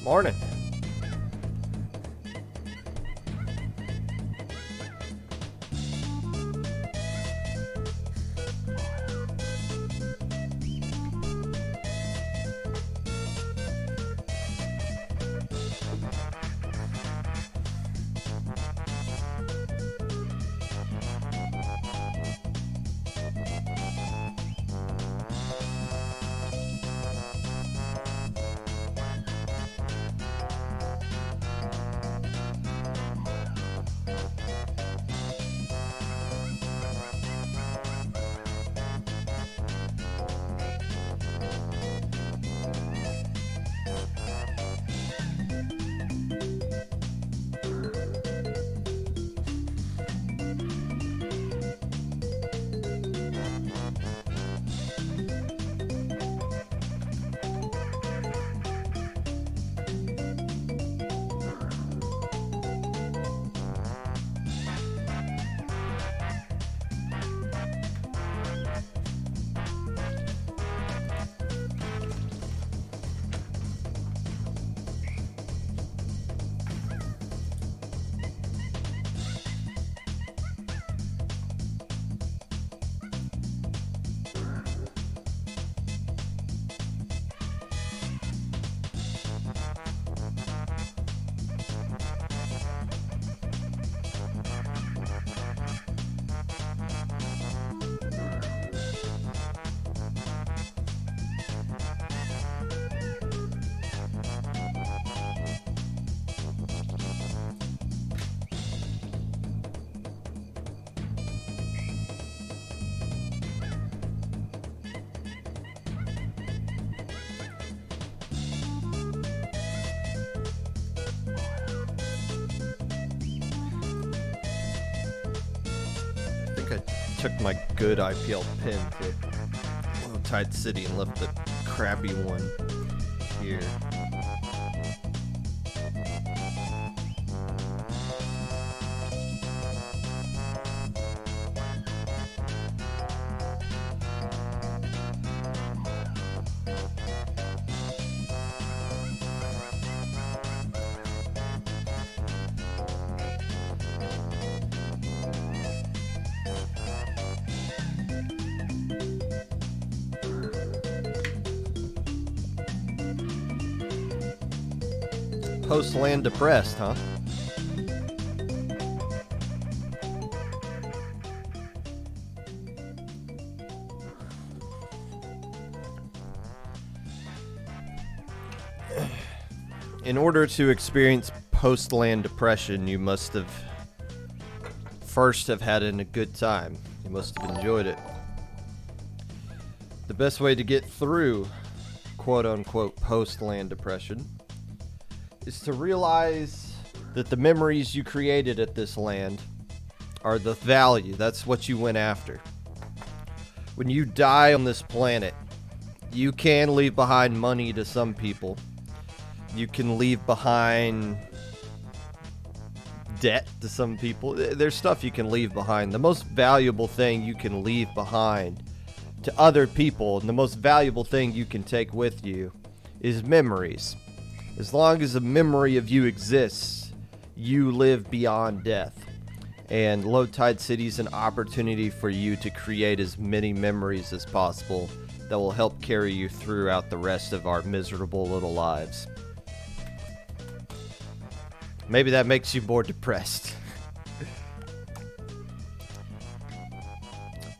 Morning. I took my good IPL pin to Low Tide City and left the crappy one here. Post-land depressed, huh? In order to experience post-land depression, you must have first have had a good time. You must have enjoyed it. The best way to get through quote-unquote post-land depression is to realize that the memories you created at this land are the value. That's what you went after. When you die on this planet, you can leave behind money to some people. You can leave behind debt to some people. There's stuff you can leave behind. The most valuable thing you can leave behind to other people, and the most valuable thing you can take with you, is memories. As long as a memory of you exists, you live beyond death. And Low Tide City is an opportunity for you to create as many memories as possible that will help carry you throughout the rest of our miserable little lives. Maybe that makes you more depressed.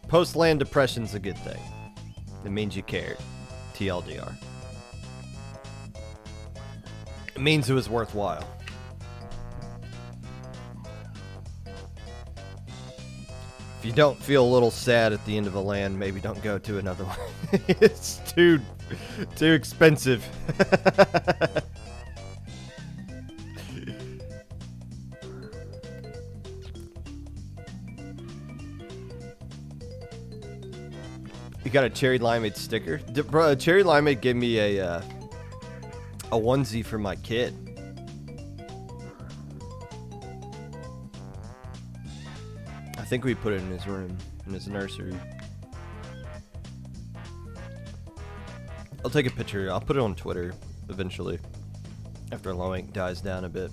Post-land depression's a good thing. It means you cared. TLDR. It means it was worthwhile. If you don't feel a little sad at the end of a land, maybe don't go to another one. It's too expensive. You got a Cherry Limeade sticker? Bro, Cherry Limeade gave me a onesie for my kid. I think we put it in his room, in his nursery. I'll take a picture. I'll put it on Twitter eventually. after low ink dies down a bit.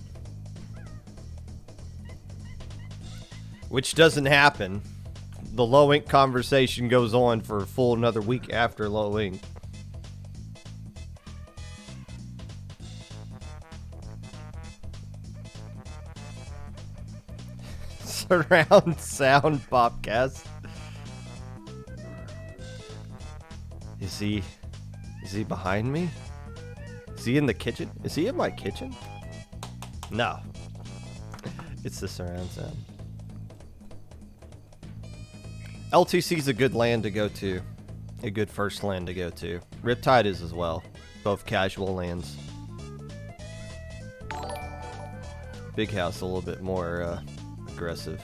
Which doesn't happen. The low ink conversation goes on for a full another week after low ink. Surround sound Popcast. Is he behind me? Is he in the kitchen? Is he in my kitchen? No. It's the surround sound. LTC's a good land to go to. A good first land to go to. Riptide is as well. Both casual lands. Big House a little bit more aggressive.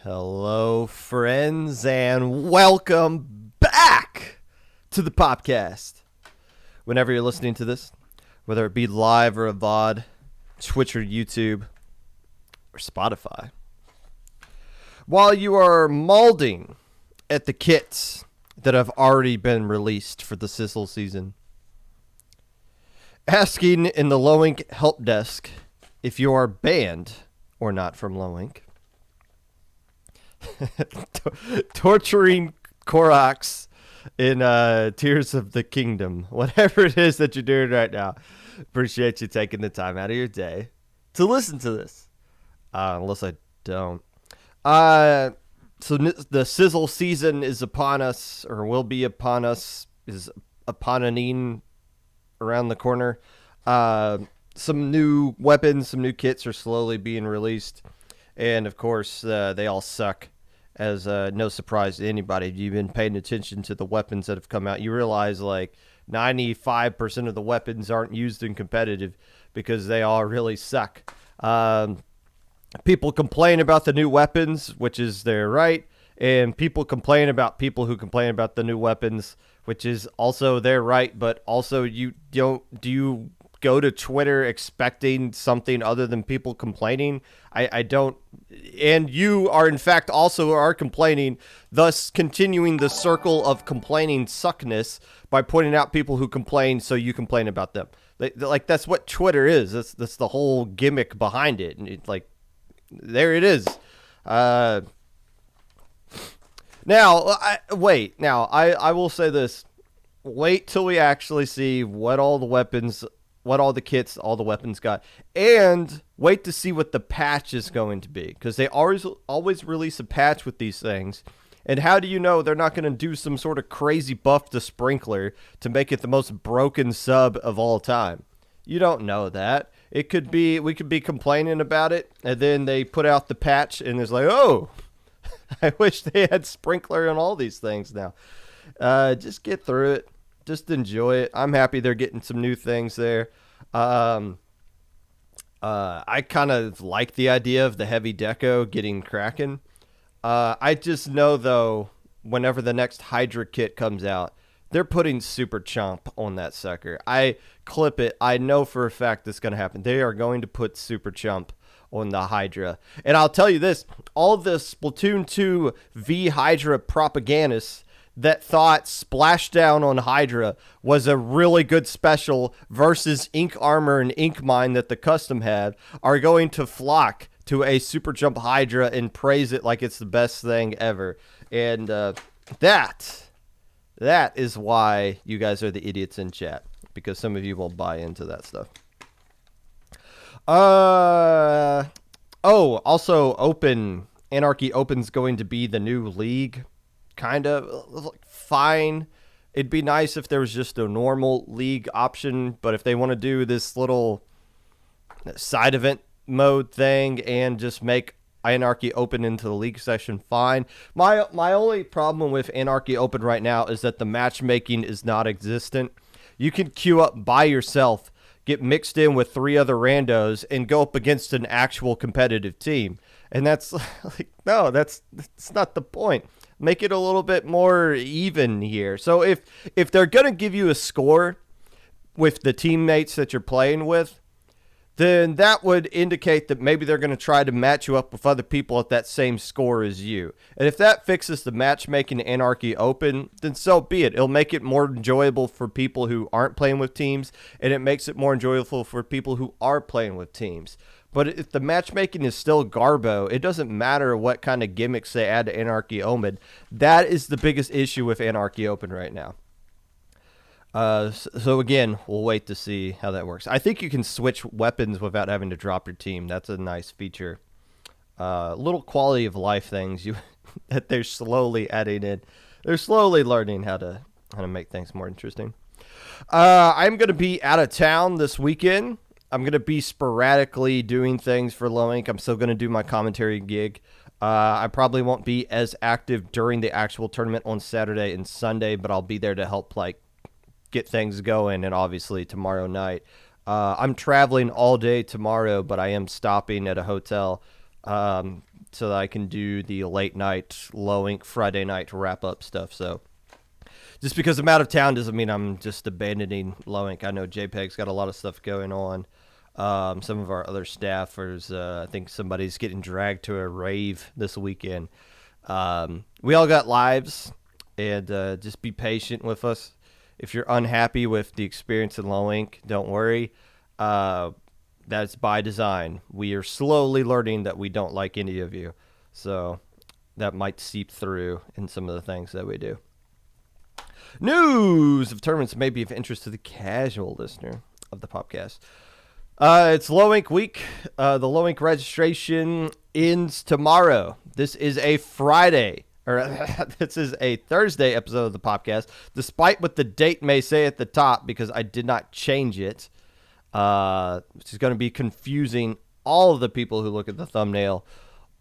Hello, friends, and welcome back to the Popcast. Whenever you're listening to this, whether it be live or a VOD, Twitch or YouTube, or Spotify, while you are molding at the kits that have already been released for the Sizzle season, asking in the Low Ink help desk if you are banned or not from Low Ink, torturing Koroks in Tears of the Kingdom. Whatever it is that you're doing right now, appreciate you taking the time out of your day to listen to this. Unless I don't. So the Sizzle season is upon us, or will be upon us, is upon around the corner. Some new weapons, some new kits are slowly being released. And, of course, they all suck. As no surprise to anybody, if you've been paying attention to the weapons that have come out, you realize like 95% of the weapons aren't used in competitive because they all really suck. People complain about the new weapons, which is their right, and people complain about people who complain about the new weapons, which is also their right. But also, do you go to Twitter expecting something other than people complaining? I don't. And you are, in fact, also are complaining, thus continuing the circle of complaining suckness by pointing out people who complain so you complain about them. Like, that's what Twitter is. That's the whole gimmick behind it. And it's like, there it is. Now, I will say this. Wait till we actually see what all the weapons, what all the kits, all the weapons got, and wait to see what the patch is going to be, because they always release a patch with these things. And how do you know they're not going to do some sort of crazy buff to Sprinkler to make it the most broken sub of all time? You don't know that. It could be, we could be complaining about it, and then they put out the patch, and it's like, oh, I wish they had Sprinkler on all these things now. Just get through it. Just enjoy it. I'm happy they're getting some new things there. I kind of like the idea of the heavy deco getting cracking. I just know, though, whenever the next Hydra kit comes out, they're putting Super Chomp on that sucker. I clip it. I know for a fact that's going to happen. They are going to put Super Chomp on the Hydra. And I'll tell you this, all the Splatoon 2 V Hydra propagandists that thought Splashdown on Hydra was a really good special versus Ink Armor and Ink Mine that the custom had are going to flock to a Super Jump Hydra and praise it like it's the best thing ever. And that is why you guys are the idiots in chat, because some of you will buy into that stuff. Also Anarchy Open's going to be the new league. Kind of fine. It'd be nice if there was just a normal league option, but if they want to do this little side event mode thing and just make Anarchy Open into the league session, fine. My only problem with Anarchy Open right now is that the matchmaking is not existent. You can queue up by yourself, get mixed in with 3 other randos, and go up against an actual competitive team. And that's like, no, that's not the point. Make it a little bit more even here. So if they're going to give you a score with the teammates that you're playing with, then that would indicate that maybe they're going to try to match you up with other people at that same score as you. And if that fixes the matchmaking Anarchy Open, then so be it. It'll make it more enjoyable for people who aren't playing with teams, and it makes it more enjoyable for people who are playing with teams. But if the matchmaking is still garbo, it doesn't matter what kind of gimmicks they add to Anarchy Open. That is the biggest issue with Anarchy Open right now. So again, we'll wait to see how that works. I think you can switch weapons without having to drop your team. That's a nice feature. Little quality of life things that they're slowly adding in. They're slowly learning how to make things more interesting. I'm going to be out of town this weekend. I'm going to be sporadically doing things for Low Inc. I'm still going to do my commentary gig. I probably won't be as active during the actual tournament on Saturday and Sunday, but I'll be there to help get things going, and obviously tomorrow night. I'm traveling all day tomorrow, but I am stopping at a hotel so that I can do the late night Low Inc. Friday night to wrap up stuff. So just because I'm out of town doesn't mean I'm just abandoning Low Inc. I know JPEG's got a lot of stuff going on. Some of our other staffers, I think somebody's getting dragged to a rave this weekend. We all got lives, and just be patient with us. If you're unhappy with the experience in Low Inc., don't worry. That's by design. We are slowly learning that we don't like any of you. So that might seep through in some of the things that we do. News of tournaments may be of interest to the casual listener of the Popcast. It's Low Inc. week. The Low Inc. registration ends tomorrow. This is a Friday. This is a Thursday episode of the Popcast, despite what the date may say at the top, because I did not change it, which is going to be confusing all of the people who look at the thumbnail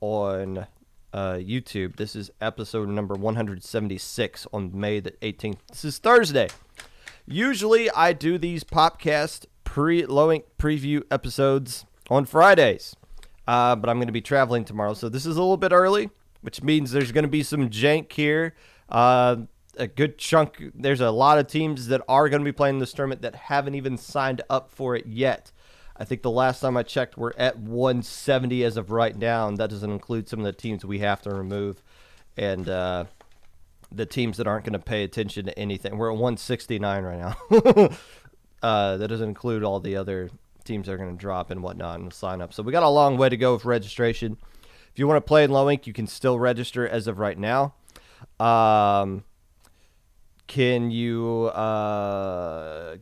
on YouTube. This is episode number 176 on May the 18th. This is Thursday. Usually I do these Popcast Low Inc. preview episodes on Fridays, but I'm going to be traveling tomorrow, so this is a little bit early, which means there's going to be some jank here. A good chunk. There's a lot of teams that are going to be playing this tournament that haven't even signed up for it yet. I think the last time I checked, we're at 170 as of right now, and that doesn't include some of the teams we have to remove, and the teams that aren't going to pay attention to anything. We're at 169 right now. That doesn't include all the other teams that are going to drop and whatnot and sign up. So we got a long way to go with registration. If you want to play in Low Inc., you can still register as of right now. Can you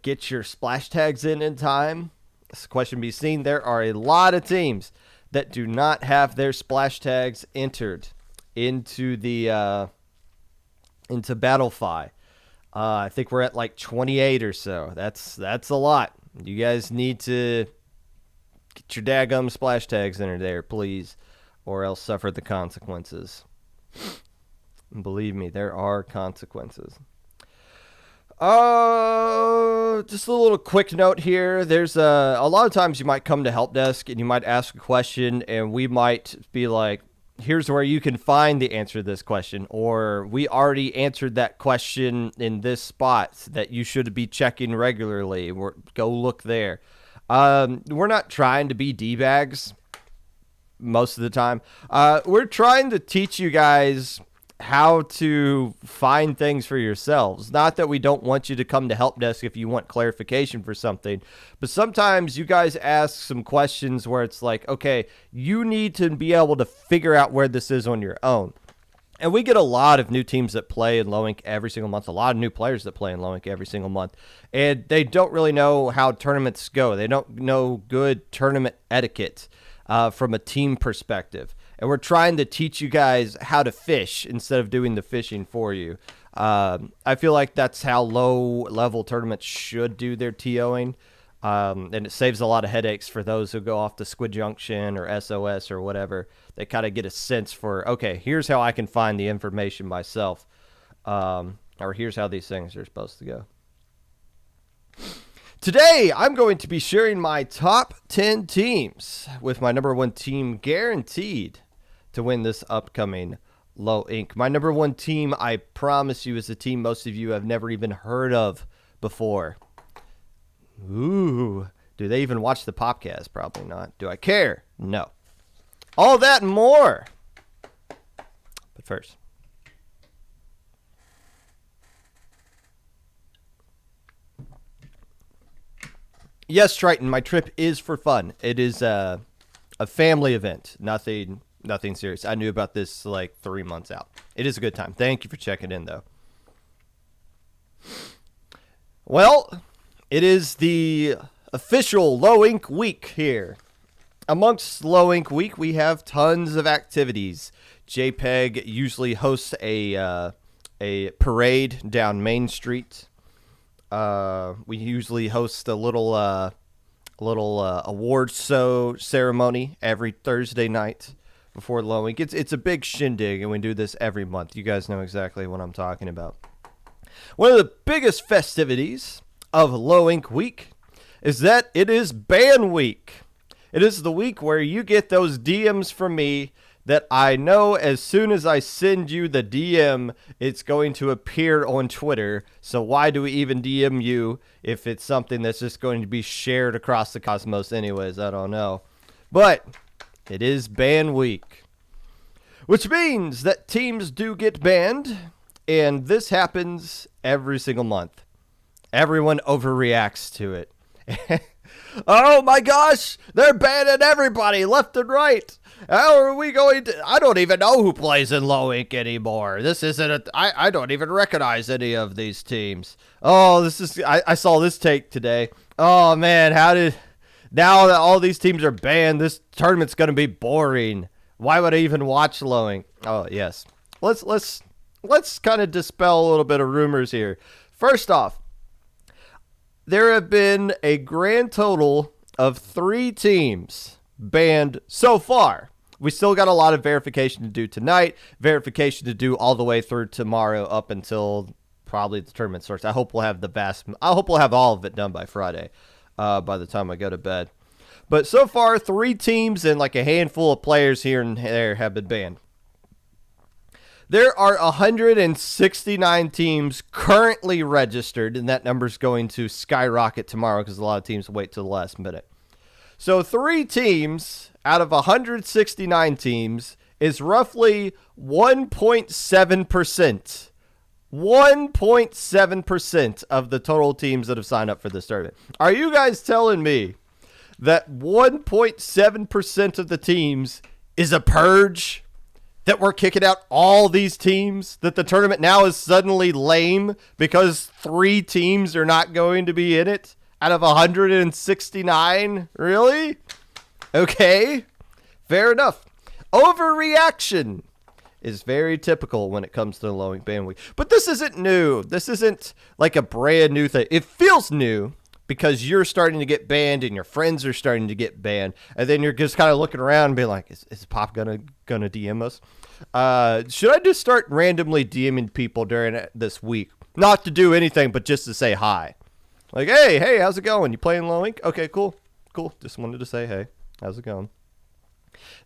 get your splash tags in time? This question be seen. There are a lot of teams that do not have their splash tags entered into the into Battlefy. I think we're at like 28 or so. That's a lot. You guys need to get your daggum splash tags entered there, please, or else suffer the consequences. And believe me, there are consequences. Just a little quick note here. There's a lot of times you might come to help desk and you might ask a question, and we might be like, here's where you can find the answer to this question, or we already answered that question in this spot that you should be checking regularly. Go look there. We're not trying to be D-bags most of the time. We're trying to teach you guys how to find things for yourselves. Not that we don't want you to come to help desk if you want clarification for something, but sometimes you guys ask some questions where it's like, okay, you need to be able to figure out where this is on your own. And we get a lot of new teams that play in Low Inc. every single month, a lot of new players that play in Low Inc. every single month, and they don't really know how tournaments go. They don't know good tournament etiquette from a team perspective. And we're trying to teach you guys how to fish instead of doing the fishing for you. I feel like that's how low-level tournaments should do their TOing. And it saves a lot of headaches for those who go off to Squid Junction or SOS or whatever. They kind of get a sense for, okay, here's how I can find the information myself. Or here's how these things are supposed to go. Today, I'm going to be sharing my top 10 teams with my number one team guaranteed to win this upcoming Low Inc. My number one team, I promise you, is a team most of you have never even heard of before. Ooh, do they even watch the Popcast? Probably not. Do I care? No. All that and more. But first, yes, Triton, my trip is for fun. It is a family event. Nothing serious. I knew about this like 3 months out. It is a good time. Thank you for checking in, though. Well, it is the official Low Inc. week here. Amongst Low Inc. week, we have tons of activities. JPEG usually hosts a parade down Main Street. We usually host a little award show ceremony every Thursday night before Low Inc. It's a big shindig, and we do this every month. You guys know exactly what I'm talking about. One of the biggest festivities of Low Inc. week is that it is ban week. It is the week where you get those DMs from me that I know as soon as I send you the DM, it's going to appear on Twitter. So why do we even DM you if it's something that's just going to be shared across the cosmos anyways? I don't know. But it is ban week, which means that teams do get banned, and this happens every single month. Everyone overreacts to it. Oh my gosh, they're banning everybody left and right. How are we going to... I don't even know who plays in Low Inc. anymore. This isn't I don't even recognize any of these teams. Oh, this is... I saw this take today. Oh man, now that all these teams are banned, this tournament's going to be boring. Why would I even watch Low Inc.? Oh, yes. Let's kind of dispel a little bit of rumors here. First off, there have been a grand total of 3 teams banned so far. We still got a lot of verification to do tonight, verification to do all the way through tomorrow up until probably the tournament starts. I hope we'll have all of it done by Friday, by the time I go to bed. But so far, 3 teams and like a handful of players here and there have been banned. There are 169 teams currently registered, and that number's going to skyrocket tomorrow because a lot of teams wait till the last minute. So 3 teams out of 169 teams is roughly 1.7%. 1.7% of the total teams that have signed up for this tournament. Are you guys telling me that 1.7% of the teams is a purge? That we're kicking out all these teams? That the tournament now is suddenly lame because 3 teams are not going to be in it out of 169? Really? Okay, fair enough. Overreaction is very typical when it comes to the Low Inc. ban week. But this isn't new. This isn't like a brand new thing. It feels new because you're starting to get banned and your friends are starting to get banned, and then you're just kind of looking around and being like, is Pop gonna DM us? Should I just start randomly DMing people during this week? Not to do anything, but just to say hi. Like, hey, how's it going? You playing Low Inc? Okay, cool. Just wanted to say, hey, how's it going?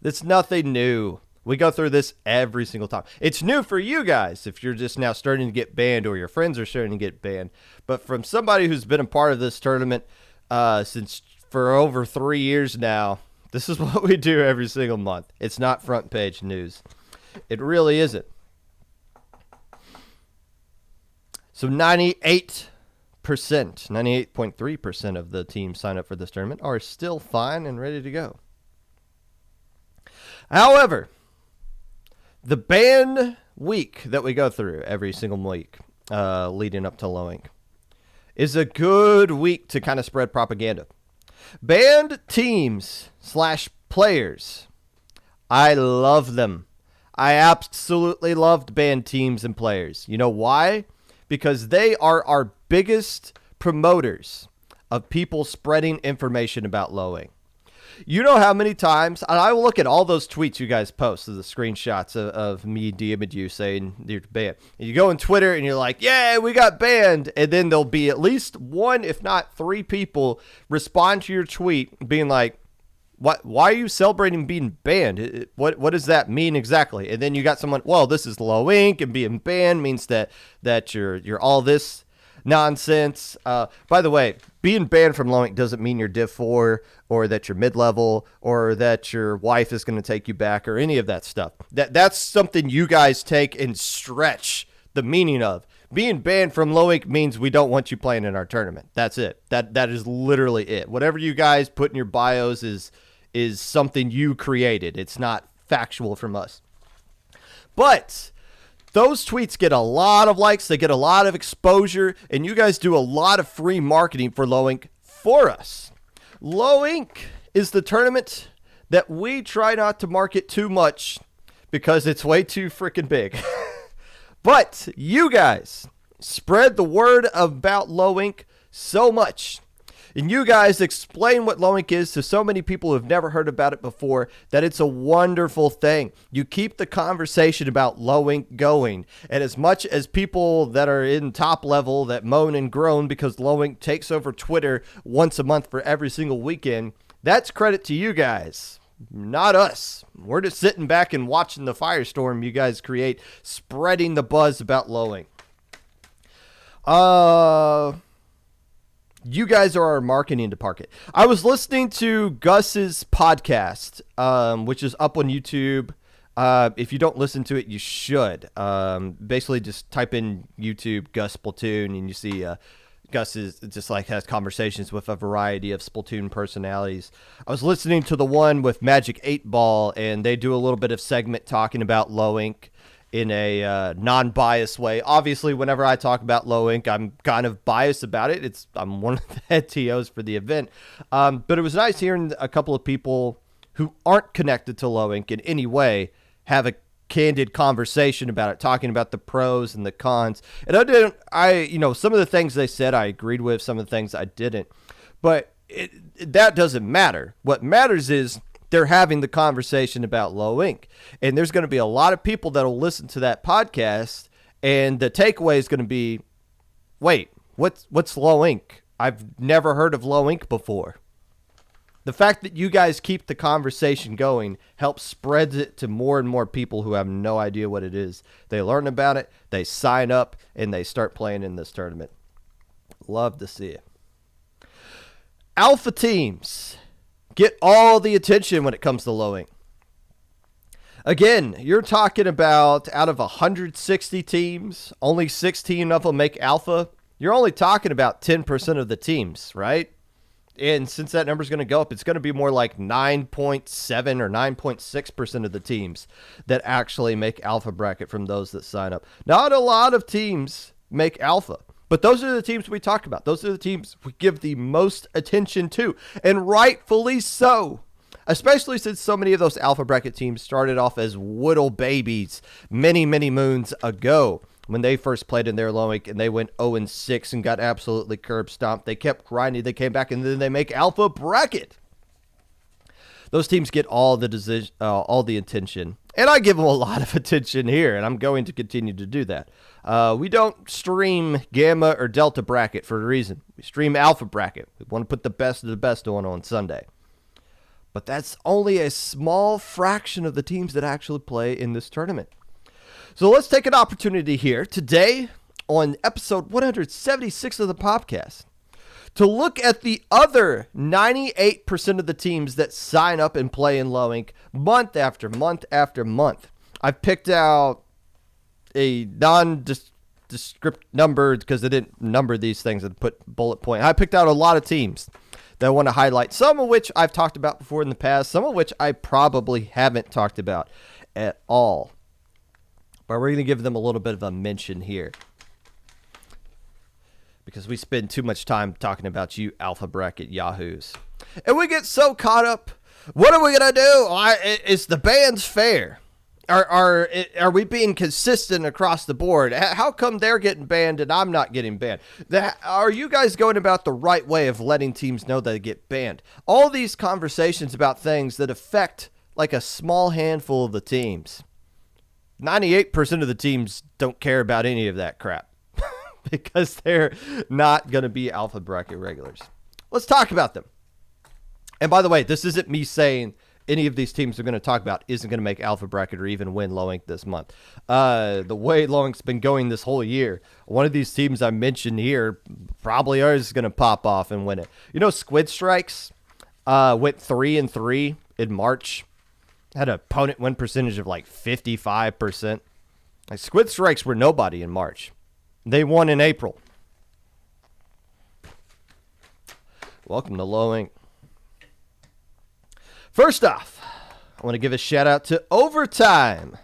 It's nothing new. We go through this every single time. It's new for you guys if you're just now starting to get banned or your friends are starting to get banned. But from somebody who's been a part of this tournament for over 3 years now, this is what we do every single month. It's not front page news. It really isn't. So 98.3% of the teams sign up for this tournament are still fine and ready to go. However, the ban week that we go through every single week leading up to Low Inc. is a good week to kind of spread propaganda. Banned teams / players. I love them. I absolutely loved banned teams and players. You know why? Because they are our biggest promoters of people spreading information about Low-Ink. You know how many times, and I will look at all those tweets you guys post, the screenshots of me DMing you saying you're banned. And you go on Twitter and you're like, yeah, we got banned. And then there'll be at least one, if not three people respond to your tweet being like, why are you celebrating being banned? What does that mean exactly? And then you got someone, well, this is Low-Ink, and being banned means that you're all this nonsense. By the way, being banned from Low-Ink doesn't mean you're Div 4 or that you're mid-level or that your wife is going to take you back or any of that stuff. That's something you guys take and stretch the meaning of. Being banned from Low-Ink means we don't want you playing in our tournament. That's it. That is literally it. Whatever you guys put in your bios is something you created. It's not factual from us. But those tweets get a lot of likes. They get a lot of exposure. And you guys do a lot of free marketing for Low-Ink for us. Low-Ink is the tournament that we try not to market too much because it's way too freaking big. But you guys spread the word about Low-Ink so much. And you guys explain what Low-Ink is to so many people who have never heard about it before that it's a wonderful thing. You keep the conversation about Low-Ink going. And as much as people that are in top level that moan and groan because Low-Ink takes over Twitter once a month for every single weekend, that's credit to you guys, not us. We're just sitting back and watching the firestorm you guys create, spreading the buzz about Low-Ink. You guys are our marketing department. I was listening to Gus's podcast, which is up on YouTube. If you don't listen to it, you should. Basically, just type in YouTube Gus Splatoon, and you see Gus is just like has conversations with a variety of Splatoon personalities. I was listening to the one with Magic 8 Ball, and they do a little bit of segment talking about Low-Ink in a non-biased way. Obviously, whenever I talk about Low-Ink, I'm kind of biased about it. I'm one of the head TOs for the event. But it was nice hearing a couple of people who aren't connected to Low-Ink in any way have a candid conversation about it, talking about the pros and the cons. And some of the things they said I agreed with, some of the things I didn't. But that doesn't matter. What matters is they're having the conversation about Low-Ink. And there's going to be a lot of people that will listen to that podcast, and the takeaway is going to be, wait, what's Low-Ink? I've never heard of Low-Ink before. The fact that you guys keep the conversation going helps spread it to more and more people who have no idea what it is. They learn about it, they sign up, and they start playing in this tournament. Love to see it. Alpha teams get all the attention when it comes to Low-Ink. Again, you're talking about out of 160 teams, only 16 of them make alpha. You're only talking about 10% of the teams, right? And since that number is going to go up, it's going to be more like 9.7 or 9.6% of the teams that actually make alpha bracket from those that sign up. Not a lot of teams make alpha, but those are the teams we talk about. Those are the teams we give the most attention to, and rightfully so, especially since so many of those alpha bracket teams started off as little babies many, many moons ago. When they first played in their Low-Ink and they went 0-6 and got absolutely curb stomped, they kept grinding, they came back, and then they make alpha bracket. Those teams get all the attention, and I give them a lot of attention here, and I'm going to continue to do that. We don't stream Gamma or Delta bracket for a reason. We stream alpha bracket. We want to put the best of the best on Sunday. But that's only a small fraction of the teams that actually play in this tournament. So let's take an opportunity here today on episode 176 of the Popcast to look at the other 98% of the teams that sign up and play in Low-Ink month after month after month. I've picked out a nondescript number because I didn't number these things and put bullet point. I picked out a lot of teams that I want to highlight, some of which I've talked about before in the past, some of which I probably haven't talked about at all. But we're going to give them a little bit of a mention here, because we spend too much time talking about you alpha bracket yahoos. And we get so caught up. What are we going to do? Is the bans fair? Are we being consistent across the board? How come they're getting banned and I'm not getting banned? Are you guys going about the right way of letting teams know they get banned? All these conversations about things that affect like a small handful of the teams. 98% of the teams don't care about any of that crap because they're not going to be alpha bracket regulars. Let's talk about them. And by the way, this isn't me saying any of these teams we're going to talk about isn't going to make alpha bracket or even win low ink this month. The way low ink's been going this whole year, one of these teams I mentioned here probably is going to pop off and win it. You know, Squid Strikes went 3-3 in March. Had an opponent win percentage of like 55%. Like, Squid Strikes were nobody in March. They won in April. Welcome to low ink. First off, I want to give a shout out to Overtime.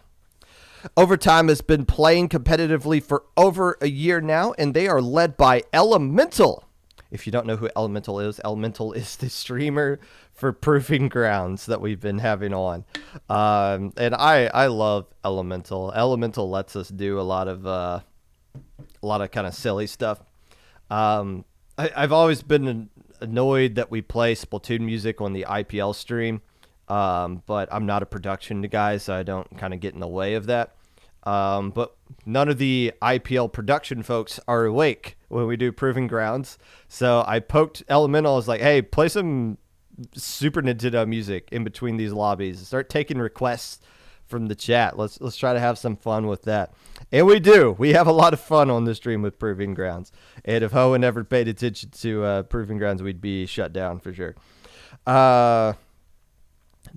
Overtime has been playing competitively for over a year now, and they are led by Elemental. If you don't know who Elemental is the streamer for Proving Grounds that we've been having on. And I love Elemental. Elemental lets us do a lot of kind of silly stuff. I've always been annoyed that we play Splatoon music on the IPL stream, but I'm not a production guy, so I don't kind of get in the way of that. But none of the IPL production folks are awake when we do Proving Grounds, so I poked Elemental. I was like, hey, play some Super Nintendo music in between these lobbies. Start taking requests from the chat. Let's try to have some fun with that. And we do. We have a lot of fun on the stream with Proving Grounds. And if Hoenn never paid attention to Proving Grounds, we'd be shut down for sure. The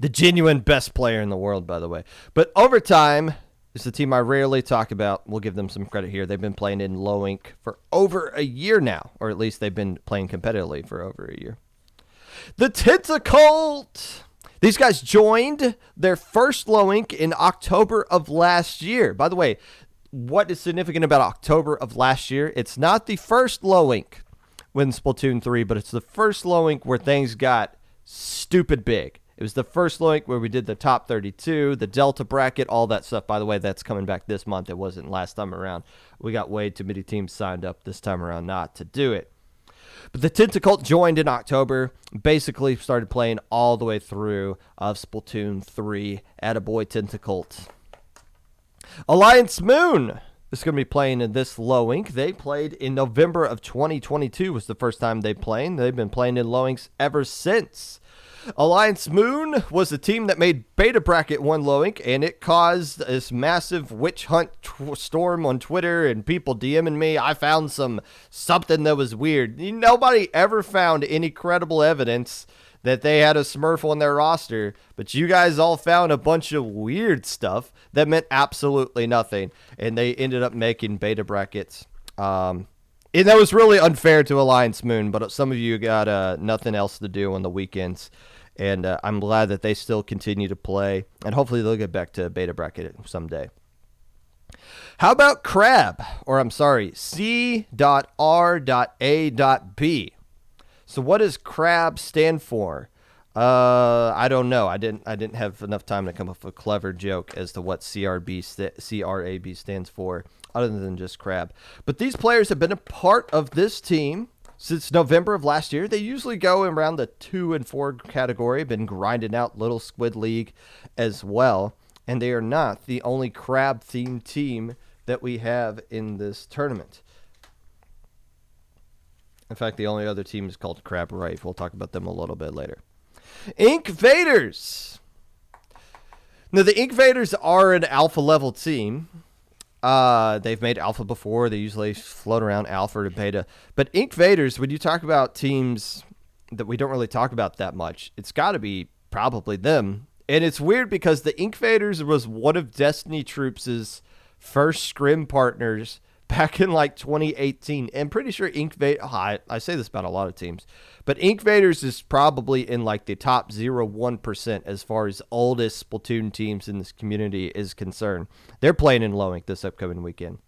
genuine best player in the world, by the way. But Overtime is the team I rarely talk about. We'll give them some credit here. They've been playing in low ink for over a year now, or at least they've been playing competitively for over a year. The Tentacult. These guys joined their first low ink in October of last year. By the way, what is significant about October of last year? It's not the first low ink when Splatoon 3, but it's the first low ink where things got stupid big. It was the first low ink where we did the top 32, the Delta bracket, all that stuff. By the way, that's coming back this month. It wasn't last time around. We got way too many teams signed up this time around not to do it. But the Tentacult joined in October, basically started playing all the way through of Splatoon 3. Attaboy Tentacult. Alliance Moon is going to be playing in this low ink. They played in November of 2022 was the first time they played. They've been playing in low inks ever since. Alliance Moon was the team that made Beta Bracket 1 low ink, and it caused this massive witch hunt storm on Twitter and people DMing me. I found something that was weird. Nobody ever found any credible evidence that they had a Smurf on their roster, but you guys all found a bunch of weird stuff that meant absolutely nothing, and they ended up making Beta Brackets. And that was really unfair to Alliance Moon, but some of you got nothing else to do on the weekends. And I'm glad that they still continue to play. And hopefully they'll get back to Beta Bracket someday. How about Crab? Or I'm sorry, C.R.A.B. So what does Crab stand for? I don't know. I didn't have enough time to come up with a clever joke as to what CRAB stands for, other than just Crab. But these players have been a part of this team since November of last year. They usually go around the 2 and 4 category, been grinding out Little Squid League as well. And they are not the only crab-themed team that we have in this tournament. In fact, the only other team is called Crab Rife. We'll talk about them a little bit later. Ink Vaders. Now, the Ink Vaders are an alpha level team. They've made alpha before. They usually float around alpha to beta. But Ink Vaders, when you talk about teams that we don't really talk about that much, it's got to be probably them. And it's weird because the Ink Vaders was one of Destiny Troops' first scrim partners back in like 2018. And I'm pretty sure Ink Vaders, I say this about a lot of teams, but Ink Vaders is probably in like the top 0.1% as far as oldest Splatoon teams in this community is concerned. They're playing in low ink this upcoming weekend.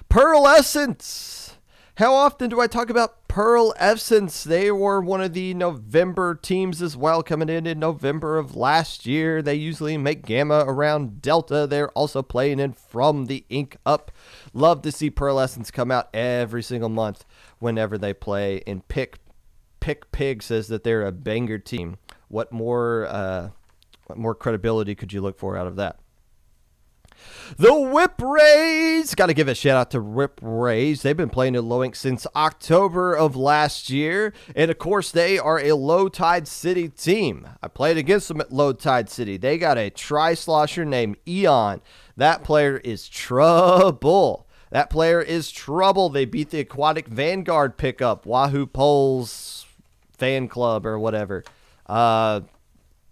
Pearlescence How often do I talk about Pearl Essence? They were one of the November teams as well, coming in November of last year. They usually make Gamma around Delta. They're also playing in From the Ink Up. Love to see Pearl Essence come out every single month whenever they play. And Pick Pig says that they're a banger team. What more credibility could you look for out of that? The Whip Rays. Got to give a shout out to Whip Rays. They've been playing in Low Ink since October of last year. And, of course, they are a Low Tide City team. I played against them at Low Tide City. They got a tri-slosher named Eon. That player is trouble. They beat the Aquatic Vanguard pickup, Wahoo Poles fan club or whatever.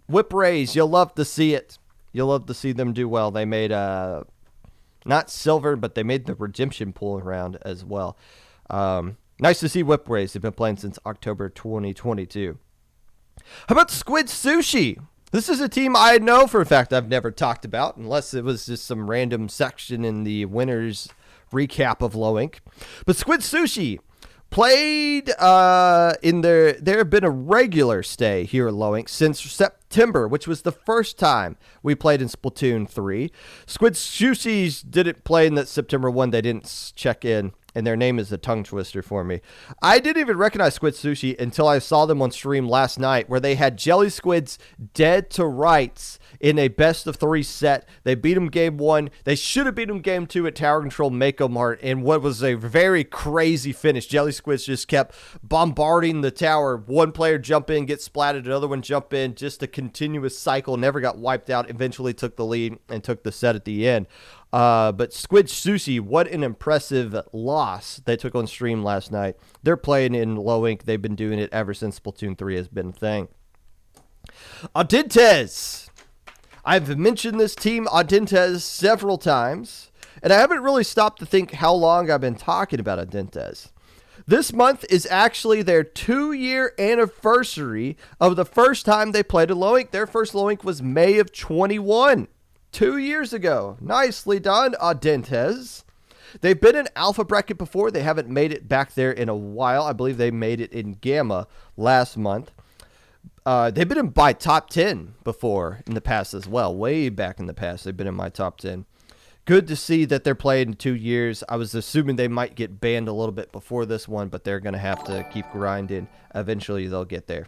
Whip Rays, you'll love to see it. You'll love to see them do well. They made, not silver, but they made the redemption pool round as well. Nice to see Whip Rays. They've been playing since October 2022. How about Squid Sushi? This is a team I know for a fact I've never talked about, unless it was just some random section in the winners recap of Low Ink. But Squid Sushi played there have been a regular stay here at Low Ink since September, which was the first time we played in Splatoon 3. Squid Sushi's didn't play in that September one. They didn't check in, and their name is a tongue twister for me. I didn't even recognize Squid Sushi until I saw them on stream last night, where they had Jelly Squids dead to rights in a best-of-3 set. They beat them game 1. They should have beat them game 2 at Tower Control Mako Mart in what was a very crazy finish. Jelly Squids just kept bombarding the tower. One player jump in, get splatted, another one jump in, just a continuous cycle, never got wiped out, eventually took the lead and took the set at the end. But Squid Sushi, what an impressive loss they took on stream last night. They're playing in Low Ink. They've been doing it ever since Splatoon 3 has been a thing. Audentes. I've mentioned this team, Audentes, several times, and I haven't really stopped to think how long I've been talking about Audentes. This month is actually their 2-year anniversary of the first time they played in Low Ink. Their first Low Ink was May of 21. 2 years ago. Nicely done, Audentes. They've been in Alpha Bracket before. They haven't made it back there in a while. I believe they made it in Gamma last month. They've been in my top 10 before in the past as well. Way back in the past, they've been in my top 10. Good to see that they're playing in 2 years. I was assuming they might get banned a little bit before this one, but they're going to have to keep grinding. Eventually, they'll get there.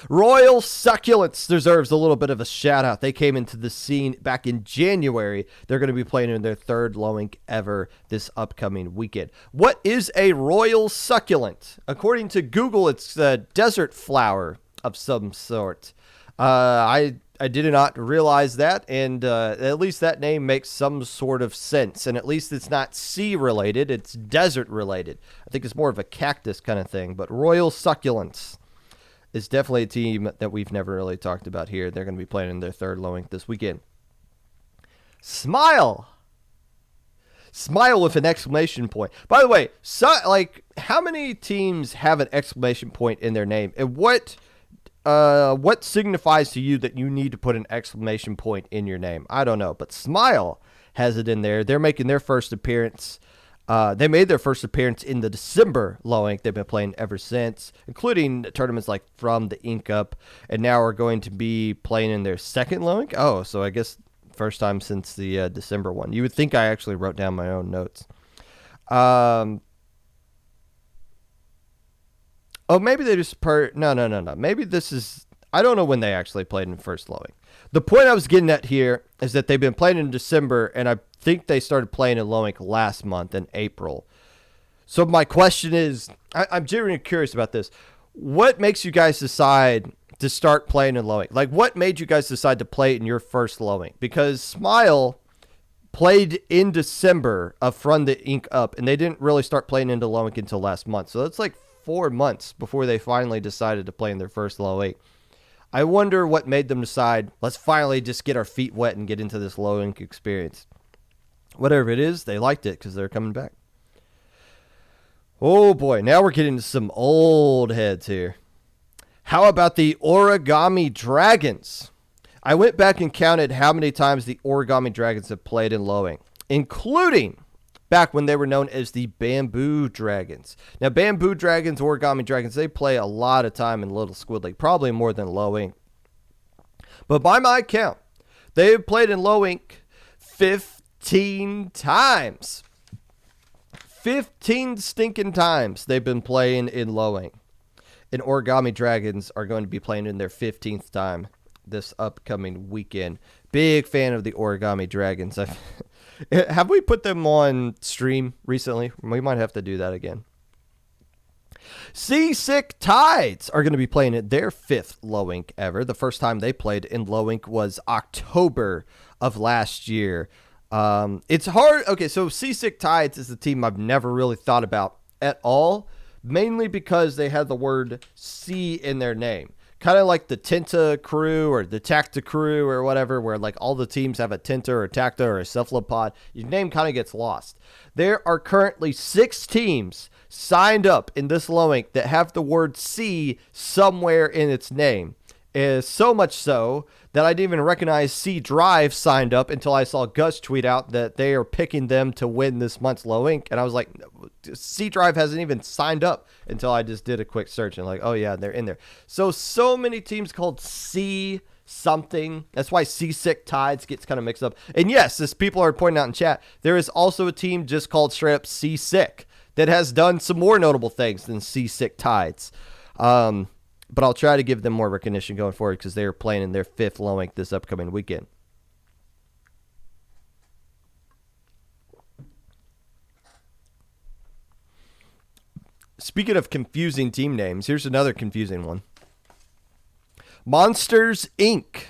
Royal Succulents deserves a little bit of a shout out. They came into the scene back in January. They're going to be playing in their third Low Ink ever this upcoming weekend. What is a Royal Succulent? According to Google, it's a desert flower of some sort. I did not realize that, and at least that name makes some sort of sense. And at least it's not sea related, it's desert related. I think it's more of a cactus kind of thing. But Royal Succulents is definitely a team that we've never really talked about here. They're going to be playing in their third Low Ink this weekend. Smile with an exclamation point. By the way, how many teams have an exclamation point in their name? And what signifies to you that you need to put an exclamation point in your name? I don't know, but Smile has it in there. They're making their first appearance. They made their first appearance in the December Low Ink. They've been playing ever since, including tournaments like From the Ink Up, and now are going to be playing in their second Low Ink. Oh, so I guess first time since the December one. You would think I actually wrote down my own notes. Oh, maybe they just No. Maybe this is... I don't know when they actually played in first Low Ink. The point I was getting at here is that they've been playing in December, and I think they started playing in Low Ink last month in April. So my question is, I'm genuinely curious about this. What makes you guys decide to start playing in Low Ink? Like, what made you guys decide to play in your first Low Ink? Because Smile played in December of From the Ink Up, and they didn't really start playing into Low Ink until last month. So that's like 4 months before they finally decided to play in their first Low Ink. I wonder what made them decide, let's finally just get our feet wet and get into this Low Ink experience. Whatever it is, they liked it because they're coming back. Oh boy, now we're getting to some old heads here. How about the Origami Dragons? I went back and counted how many times the Origami Dragons have played in Low Ink, including back when they were known as the Bamboo Dragons. Now, Bamboo Dragons, Origami Dragons, they play a lot of time in Little Squid League, probably more than Low Ink. But by my count, they have played in Low Ink 15 times. 15 stinking times they've been playing in Low Ink. And Origami Dragons are going to be playing in their 15th time this upcoming weekend. Big fan of the Origami Dragons. Have we put them on stream recently? We might have to do that again. Seasick Tides are going to be playing at their 5th Low Ink ever. The first time they played in Low Ink was October of last year. It's hard. Okay, so Seasick Tides is a team I've never really thought about at all, mainly because they had the word sea in their name. Kind of like the Tenta crew or the Tacta crew or whatever, where like all the teams have a Tenta or a Tacta or a cephalopod. Your name kind of gets lost. There are currently 6 teams signed up in this Low Ink that have the word sea somewhere in its name. Is so much so that I didn't even recognize C Drive signed up until I saw Gus tweet out that they are picking them to win this month's Low Ink. And I was like, C Drive hasn't even signed up until I just did a quick search and like, oh yeah, they're in there. So many teams called C something. That's why Seasick Tides gets kind of mixed up. And yes, as people are pointing out in chat, there is also a team just called straight up Seasick that has done some more notable things than Seasick Tides. But I'll try to give them more recognition going forward because they are playing in their 5th Low Ink this upcoming weekend. Speaking of confusing team names, here's another confusing one. Monsters Inc.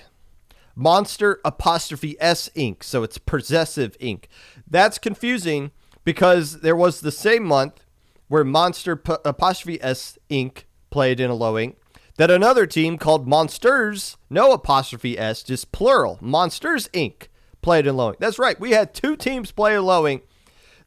Monster apostrophe S Inc. So it's possessive Inc. That's confusing because there was the same month where Monster apostrophe S Inc. played in a Low Ink. That another team called Monsters, no apostrophe S, just plural, Monsters Inc. played in Low Ink. That's right. We had 2 teams play in Low Ink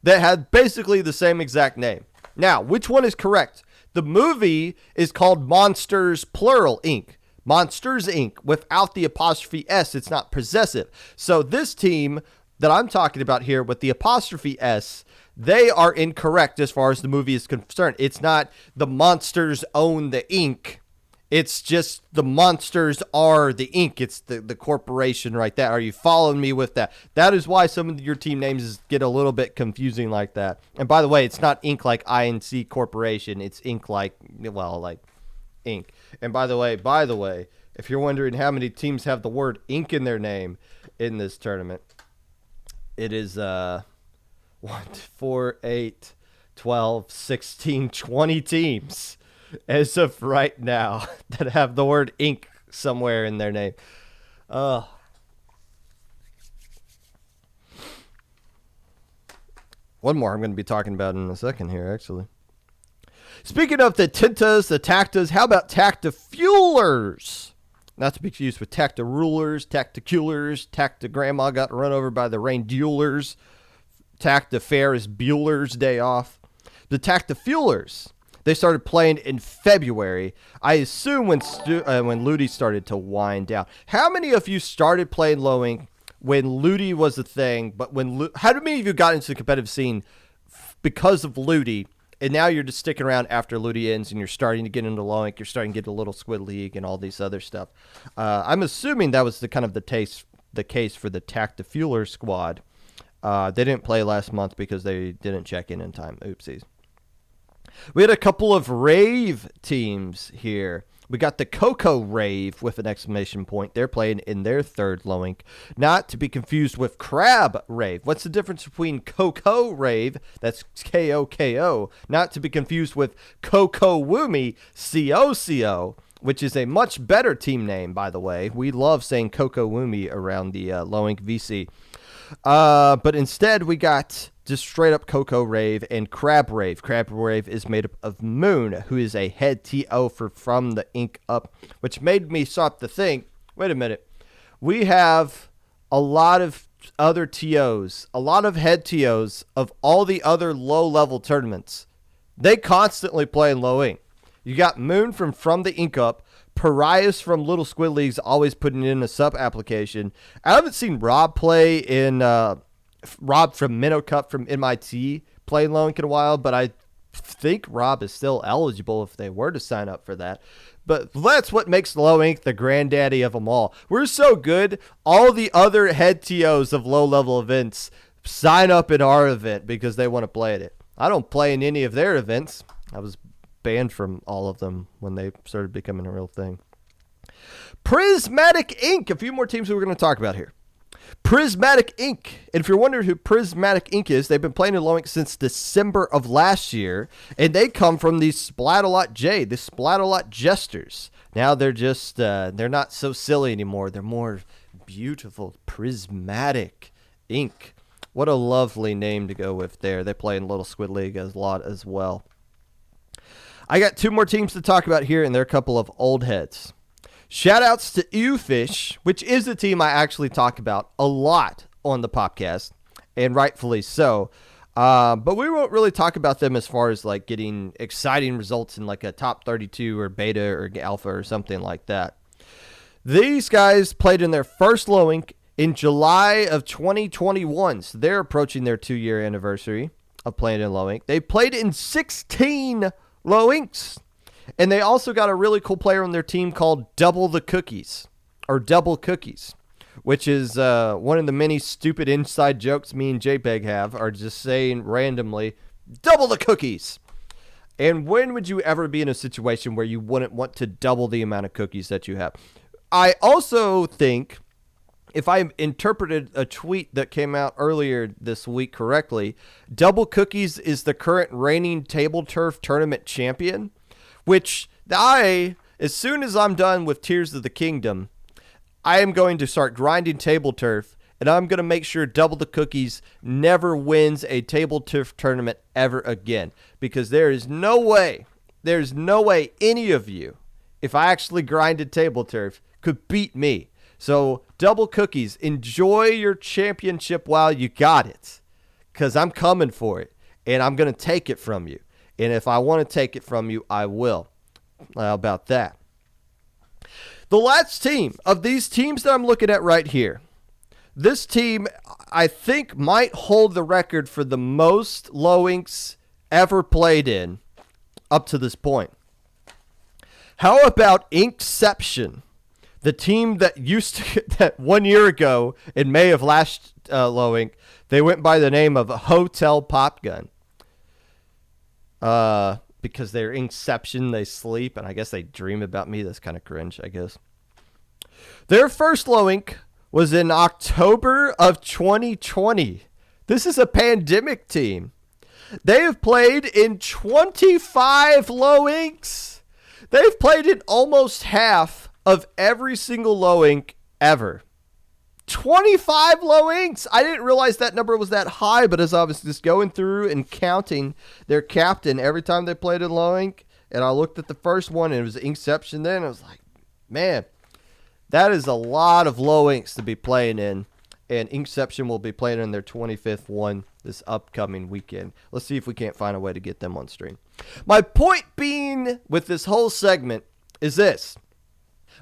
that had basically the same exact name. Now, which one is correct? The movie is called Monsters plural Inc. Monsters Inc. Without the apostrophe S, it's not possessive. So this team that I'm talking about here with the apostrophe S, they are incorrect as far as the movie is concerned. It's not the monsters own the ink. It's just the monsters are the ink. It's the corporation right there. Are you following me with that? That is why some of your team names get a little bit confusing like that. And by the way, it's not ink like INC Corporation. It's ink like, well, like ink. And by the way, if you're wondering how many teams have the word ink in their name in this tournament, it is 1, 4, 8, 12, 16, 20 teams as of right now that have the word ink somewhere in their name. One more I'm going to be talking about in a second here, actually. Speaking of the Tentas, the Tactas, how about Tacta-Fuelers? Not to be confused with Tacta-Rulers, Tacta-Culers, Tacta-Grandma got run over by the Rain-Duelers, Tacta-Fair is Bueller's day off. The Tacta-Fuelers, they started playing in February. I assume when Ludi started to wind down. How many of you started playing Low Ink when Ludi was a thing? But how many of you got into the competitive scene because of Ludi, and now you're just sticking around after Ludi ends, and you're starting to get into Low Ink, you're starting to get a little Squid League and all these other stuff. I'm assuming that was the case for the Tacta-Fueler squad. They didn't play last month because they didn't check in time. Oopsies. We had a couple of Rave teams here. We got the Coco Rave with an exclamation point. They're playing in their 3rd Low Ink. Not to be confused with Crab Rave. What's the difference between Coco Rave, that's K-O-K-O, not to be confused with Coco Woomy, C-O-C-O, which is a much better team name, by the way. We love saying Coco Woomy around the Low Ink VC. But instead, we got just straight up Coco Rave and Crab Rave. Crab Rave is made up of Moon, who is a head TO from the ink up, which made me stop to think, wait a minute, we have a lot of other TOs, a lot of head TOs of all the other low-level tournaments. They constantly play in Low Ink. You got Moon from the ink up, Pariahs from Little Squid Leagues always putting in a sub application. I haven't seen Rob play in Rob from Minnow Cup from MIT played low ink in a while, but I think Rob is still eligible if they were to sign up for that. But that's what makes low ink the granddaddy of them all. We're so good. All the other head TOs of low-level events sign up in our event because they want to play at it. I don't play in any of their events. I was banned from all of them when they started becoming a real thing. Prismatic Ink. A few more teams that we're going to talk about here. Prismatic Ink. And if you're wondering who Prismatic Ink is, they've been playing in low ink since December of last year. And they come from the Splat-A-Lot J, the Splat-A-Lot Jesters. Now they're just, they're not so silly anymore. They're more beautiful. Prismatic Ink. What a lovely name to go with there. They play in Little Squid League a lot as well. I got two more teams to talk about here, and they're a couple of old heads. Shoutouts to Ewfish, which is a team I actually talk about a lot on the Popcast, and rightfully so. But we won't really talk about them as far as like getting exciting results in like a top 32 or beta or alpha or something like that. These guys played in their first low ink in July of 2021, so they're approaching their 2-year anniversary of playing in low ink. They played in 16 low inks. And they also got a really cool player on their team called Double the Cookies, or Double Cookies, which is one of the many stupid inside jokes me and JPEG have, are just saying randomly, double the cookies. And when would you ever be in a situation where you wouldn't want to double the amount of cookies that you have? I also think, if I interpreted a tweet that came out earlier this week correctly, Double Cookies is the current reigning table turf tournament champion. Which as soon as I'm done with Tears of the Kingdom, I am going to start grinding table turf, and I'm going to make sure Double the Cookies never wins a table turf tournament ever again. Because there's no way any of you, if I actually grinded table turf, could beat me. So Double Cookies, enjoy your championship while you got it. Because I'm coming for it, and I'm going to take it from you. And if I want to take it from you, I will. How about that? The last team of these teams that I'm looking at right here. This team, I think, might hold the record for the most low inks ever played in up to this point. How about Inkception? The team that used to, that 1 year ago in May of last low ink, they went by the name of Hotel Popgun. Because they're Inkception, they sleep, and I guess they dream about me. That's kind of cringe, I guess. Their first low ink was in October of 2020. This is a pandemic team. They have played in 25 low inks. They've played in almost half of every single low ink ever. 25 low inks. I didn't realize that number was that high, but as I was just going through and counting their captain every time they played in low ink, and I looked at the first one and it was Inkception then, I was like, man, that is a lot of low inks to be playing in. And Inkception will be playing in their 25th one this upcoming weekend. Let's see if we can't find a way to get them on stream. My point being with this whole segment is this.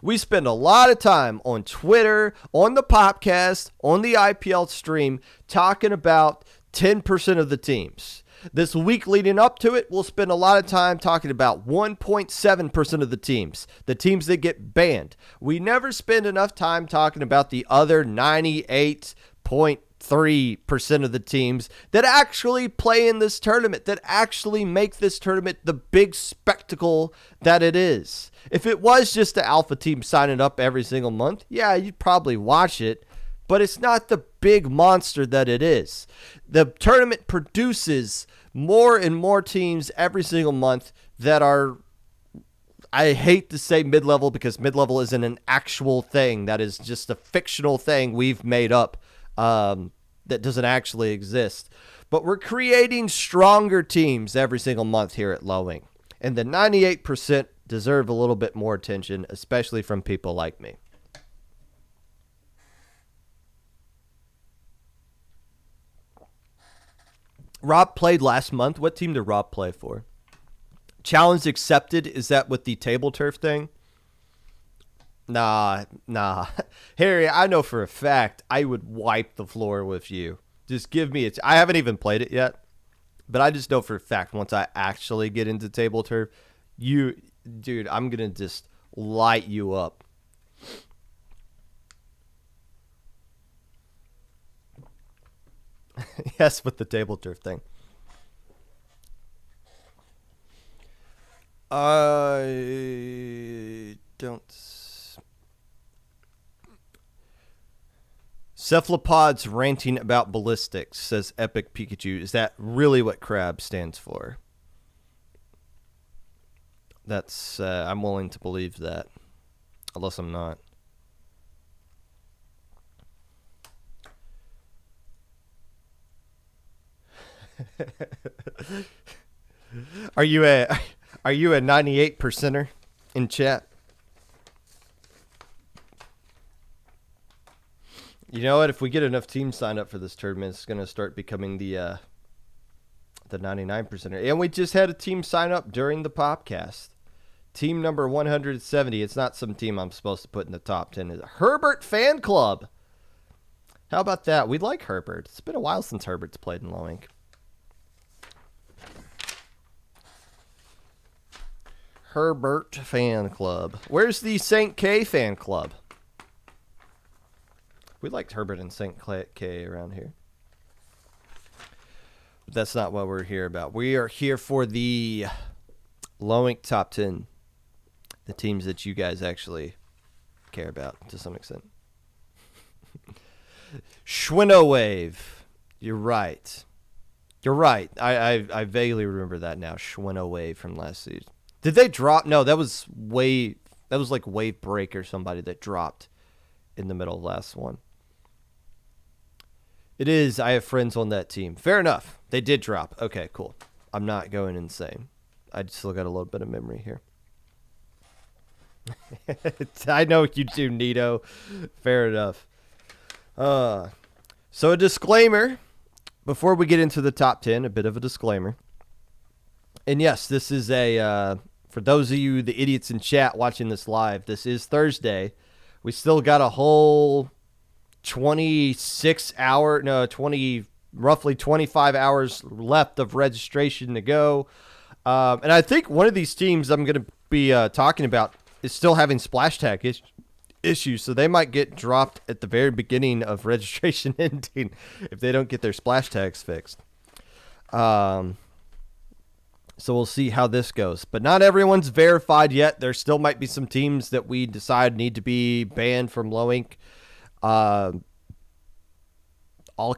We spend a lot of time on Twitter, on the Popcast, on the IPL stream, talking about 10% of the teams. This week leading up to it, we'll spend a lot of time talking about 1.7% of the teams that get banned. We never spend enough time talking about the other 98.3% of the teams that actually play in this tournament, that actually make this tournament the big spectacle that it is. If it was just the alpha team signing up every single month, yeah, you'd probably watch it, but it's not the big monster that it is. The tournament produces more and more teams every single month that are, I hate to say mid-level because mid-level isn't an actual thing. That is just a fictional thing we've made up that doesn't actually exist. But we're creating stronger teams every single month here at Low Ink. And the 98% deserve a little bit more attention, especially from people like me. Rob played last month. What team did Rob play for? Challenge accepted. Is that with the table turf thing? Nah. Harry, I know for a fact I would wipe the floor with you Just give me it. I haven't even played it yet, but I just know for a fact once I actually get into table turf, dude, I'm going to just light you up. Yes, with the table turf thing. I don't. Cephalopods ranting about ballistics, says Epic Pikachu. Is that really what crab stands for? That's, I'm willing to believe that. Unless I'm not. Are you a 98 percenter in chat? You know what? If we get enough teams signed up for this tournament, it's going to start becoming the 99 percenter. And we just had a team sign up during the Popcast. Team number 170. It's not some team I'm supposed to put in the top 10. It's Herbert Fan Club. How about that? We like Herbert. It's been a while since Herbert's played in Low Ink. Herbert Fan Club. Where's the St. K Fan Club? We liked Herbert and St. K around here. But that's not what we're here about. We are here for the Low Ink Top 10. The teams that you guys actually care about to some extent. Schwinno Wave. You're right. You're right. I vaguely remember that now. Schwinno Wave from last season. Did they drop? No, that was like Wave Break or somebody that dropped in the middle of last one. It is. I have friends on that team. Fair enough. They did drop. Okay, cool. I'm not going insane. I still got a little bit of memory here. I know you do, Nito. Fair enough. So a disclaimer before we get into the top 10, a bit of a disclaimer. And yes, this is for those of you, the idiots in chat watching this live, this is Thursday. We still got a whole roughly 25 hours left of registration to go. And I think one of these teams I'm going to be talking about is still having splash tag issues, so they might get dropped at the very beginning of registration ending if they don't get their splash tags fixed. So we'll see how this goes. But not everyone's verified yet. There still might be some teams that we decide need to be banned from Low Ink. All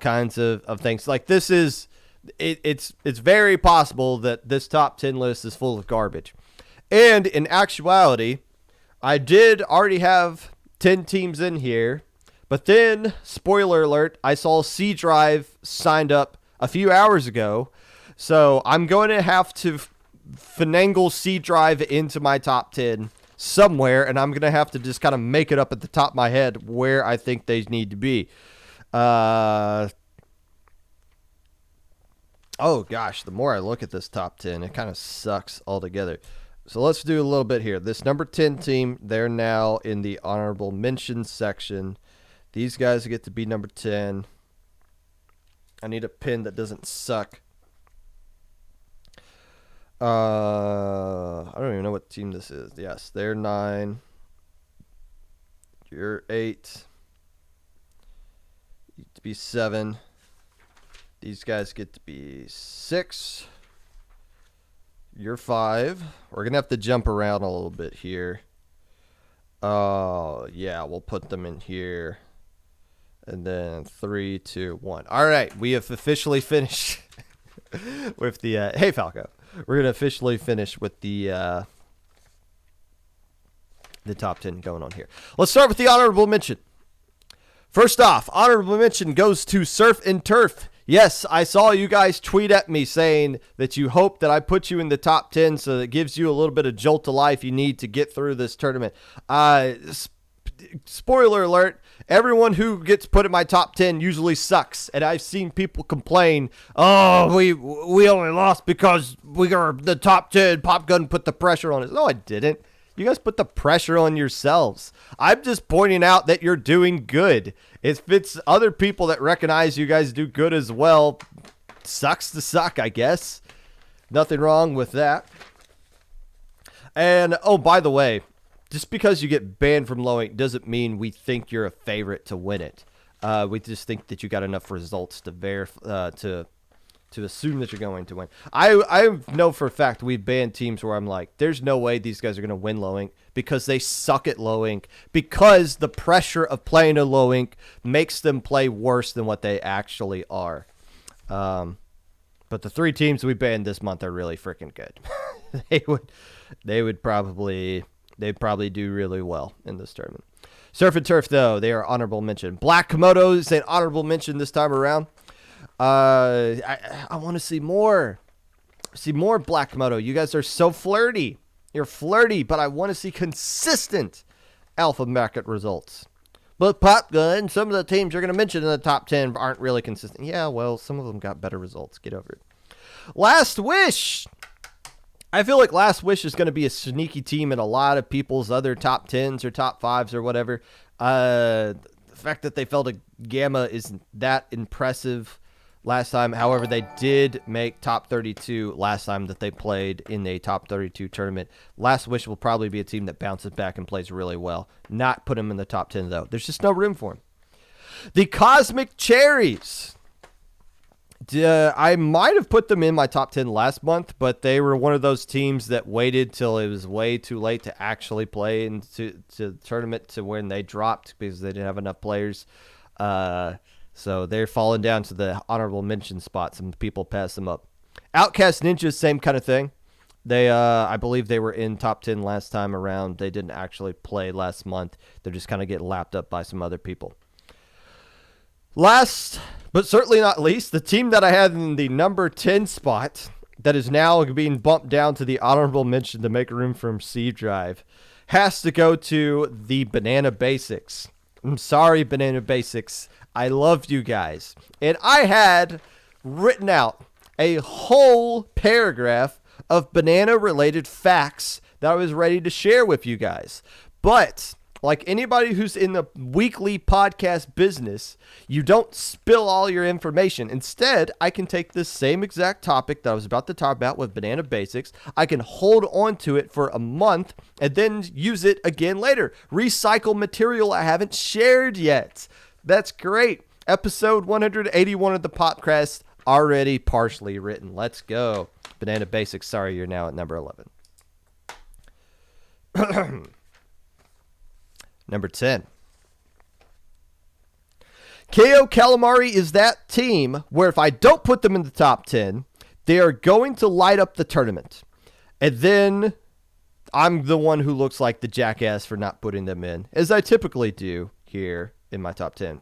kinds of things. Like this is, it's very possible that this top 10 list is full of garbage. And in actuality, I did already have 10 teams in here. But then, spoiler alert, I saw C Drive signed up a few hours ago. So I'm going to have to finagle C Drive into my top 10 somewhere, and I'm going to have to just kind of make it up at the top of my head where I think they need to be. Oh, gosh, the more I look at this top 10, it kind of sucks altogether. So let's do a little bit here. This number 10 team, they're now in the honorable mention section. These guys get to be number 10. I need a pin that doesn't suck. I don't even know what team this is. Yes, they're 9. You're 8. You get to be 7. These guys get to be 6. You're 5. We're going to have to jump around a little bit here. Oh, yeah, we'll put them in here. And then 3, 2, 1. All right, we have officially finished with the... hey, Falco. We're going to officially finish with the top 10 going on here. Let's start with the honorable mention. First off, honorable mention goes to Surf and Turf. Yes, I saw you guys tweet at me saying that you hope that I put you in the top 10 so that it gives you a little bit of jolt to life you need to get through this tournament. Spoiler alert, everyone who gets put in my top 10 usually sucks. And I've seen people complain, oh, we only lost because we are the top 10. Pop Gun put the pressure on us. No, I didn't. You guys put the pressure on yourselves. I'm just pointing out that you're doing good. If it's other people that recognize you guys do good as well, sucks to suck, I guess. Nothing wrong with that. And, oh, by the way, just because you get banned from low ink doesn't mean we think you're a favorite to win it. We just think that you got enough results to to assume that you're going to win. I know for a fact we've banned teams where I'm like, there's no way these guys are going to win low ink because they suck at low ink, because the pressure of playing a low ink makes them play worse than what they actually are. But the 3 teams we banned this month are really freaking good. They'd probably do really well in this tournament. Surf and Turf, though, they are honorable mention. Black Komodo is an honorable mention this time around. I want to see more. See more Black Komodo. You guys are so flirty. You're flirty, but I want to see consistent alpha bracket results. But Pop Gun, some of the teams you're going to mention in the top 10 aren't really consistent. Yeah, well, some of them got better results. Get over it. Last Wish. I feel like Last Wish is going to be a sneaky team in a lot of people's other top 10s or top 5s or whatever. The fact that they fell to Gamma isn't that impressive last time. However, they did make top 32 last time that they played in a top 32 tournament. Last Wish will probably be a team that bounces back and plays really well. Not put them in the top 10, though. There's just no room for them. The Cosmic Cherries. I might have put them in my top 10 last month, but they were one of those teams that waited till it was way too late to actually play into the tournament to when they dropped because they didn't have enough players. So they're falling down to the honorable mention spots, and people pass them up. Outcast Ninjas, same kind of thing. They, I believe they were in top 10 last time around. They didn't actually play last month. They're just kind of getting lapped up by some other people. Last, but certainly not least, the team that I had in the number 10 spot that is now being bumped down to the honorable mention to make room for Seed Drive has to go to the Banana Basics. I'm sorry, Banana Basics. I love you guys. And I had written out a whole paragraph of banana-related facts that I was ready to share with you guys. But like anybody who's in the weekly podcast business, you don't spill all your information. Instead, I can take this same exact topic that I was about to talk about with Banana Basics. I can hold on to it for a month and then use it again later. Recycle material I haven't shared yet. That's great. Episode 181 of the Popcast already partially written. Let's go. Banana Basics, sorry, you're now at number 11. Number 10. KO Calamari is that team where if I don't put them in the top 10, they are going to light up the tournament. And then I'm the one who looks like the jackass for not putting them in, as I typically do here in my top 10.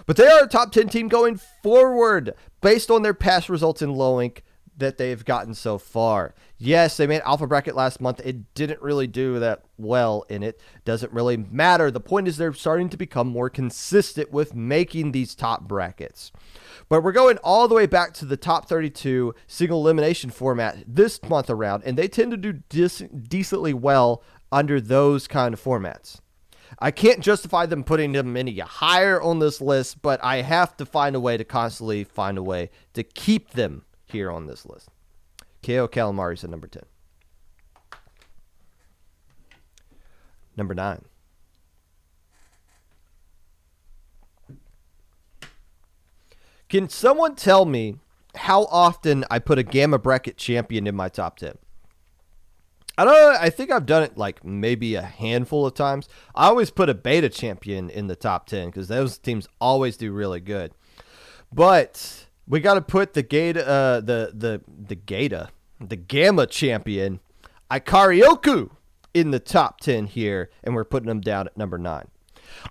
But they are a top 10 team going forward based on their past results in low ink that they've gotten so far. Yes, they made Alpha Bracket last month. It didn't really do that well in it. Doesn't really matter. The point is they're starting to become more consistent with making these top brackets. But we're going all the way back to the top 32 single elimination format this month around, and they tend to do decently well under those kind of formats. I can't justify them putting them any higher on this list, but I have to find a way to constantly find a way to keep them here on this list. KO Calamari is at number 10. Number 9. Can someone tell me how often I put a Gamma Bracket champion in my top 10? I don't know. I think I've done it like maybe a handful of times. I always put a Beta champion in the top 10 because those teams always do really good. But we got to put the Gamma champion, Ikarioku, in the top 10 here, and we're putting them down at number 9.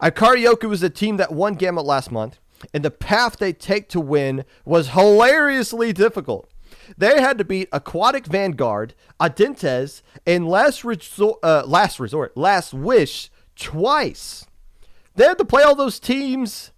Ikarioku was a team that won Gamma last month, and the path they take to win was hilariously difficult. They had to beat Aquatic Vanguard, Adentes, and Last Wish twice. They had to play all those teams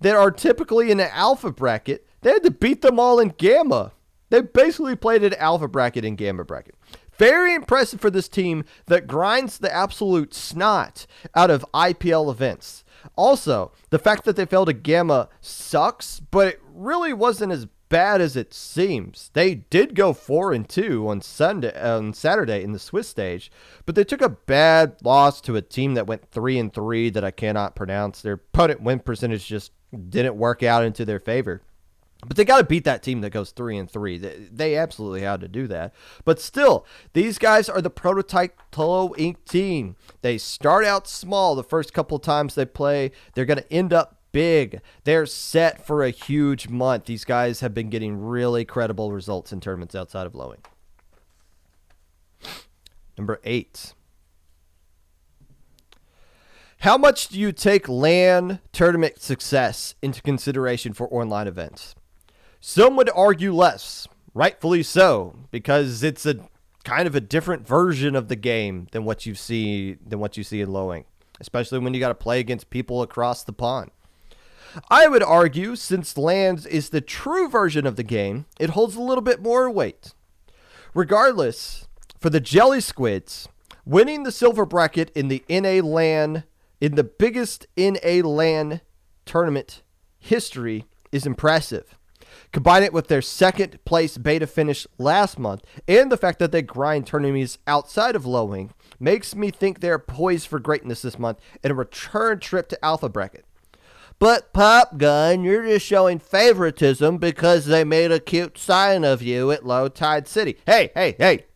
that are typically in the alpha bracket. They had to beat them all in Gamma. They basically played an alpha bracket and Gamma bracket. Very impressive for this team that grinds the absolute snot out of IPL events. Also, the fact that they fell to Gamma sucks, but it really wasn't as bad as it seems. They did go 4-2 on Saturday in the Swiss stage, but they took a bad loss to a team that went 3-3 that I cannot pronounce. Their opponent win percentage just didn't work out into their favor. But they got to beat that team that goes 3-3. They absolutely had to do that. But still, these guys are the prototype Tolo Inc. team. They start out small the first couple of times they play. They're going to end up big. They're set for a huge month. These guys have been getting really credible results in tournaments outside of Lowing. Number 8. How much do you take LAN tournament success into consideration for online events? Some would argue less, rightfully so, because it's a kind of a different version of the game than what you see in Lowing, especially when you got to play against people across the pond. I would argue, since LANs is the true version of the game, it holds a little bit more weight. Regardless, for the Jelly Squids, winning the silver bracket in the in the biggest NA LAN tournament history is impressive. Combine it with their second place beta finish last month and the fact that they grind tournaments outside of Lowing makes me think they're poised for greatness this month and a return trip to Alpha Bracket. But Pop Gun, you're just showing favoritism because they made a cute sign of you at Low Tide City. Hey.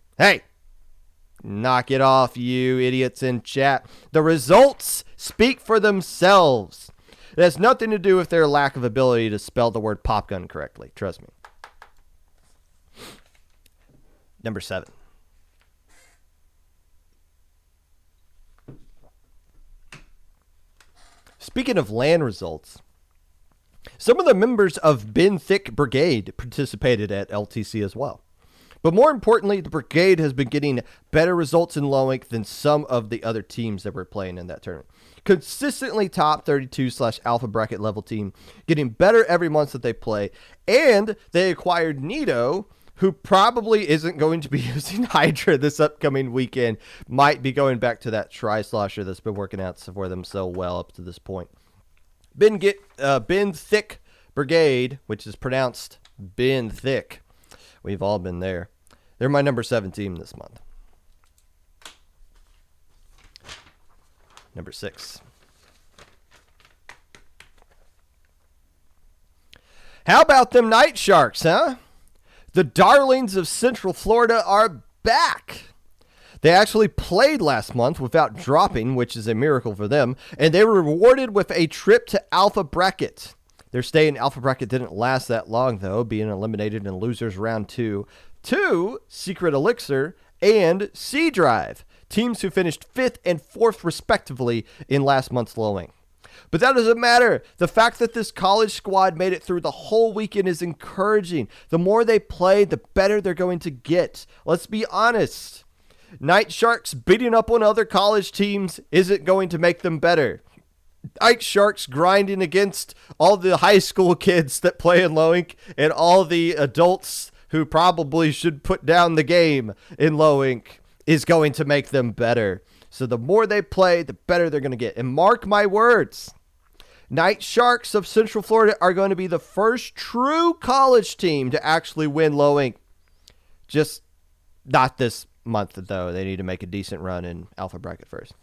Knock it off, you idiots in chat. The results speak for themselves. It has nothing to do with their lack of ability to spell the word Pop Gun correctly. Trust me. Number 7. Speaking of LAN results, some of the members of Ben Thick Brigade participated at LTC as well. But more importantly, the Brigade has been getting better results in Lowing than some of the other teams that were playing in that tournament. Consistently top 32/Alpha Bracket level team, getting better every month that they play. And they acquired Nito, who probably isn't going to be using Hydra this upcoming weekend. Might be going back to that Tri-Slosher that's been working out for them so well up to this point. Ben Thick Brigade, which is pronounced Ben Thick. We've all been there. They're my number 7 team this month. Number 6. How about them Night Sharks, huh? The darlings of Central Florida are back. They actually played last month without dropping, which is a miracle for them, and they were rewarded with a trip to Alpha Bracket. Their stay in Alpha Bracket didn't last that long, though, being eliminated in losers round 2 to Secret Elixir and Sea Drive, teams who finished 5th and 4th respectively in last month's Lowing. But that doesn't matter. The fact that this college squad made it through the whole weekend is encouraging. The more they play, the better they're going to get. Let's be honest. Night Sharks beating up on other college teams isn't going to make them better. Night Sharks grinding against all the high school kids that play in Lowing and all the adults who probably should put down the game in Lowing is going to make them better. So the more they play, the better they're going to get. And mark my words, Night Sharks of Central Florida are going to be the first true college team to actually win Lowing. Just not this month, though. They need to make a decent run in Alpha Bracket first.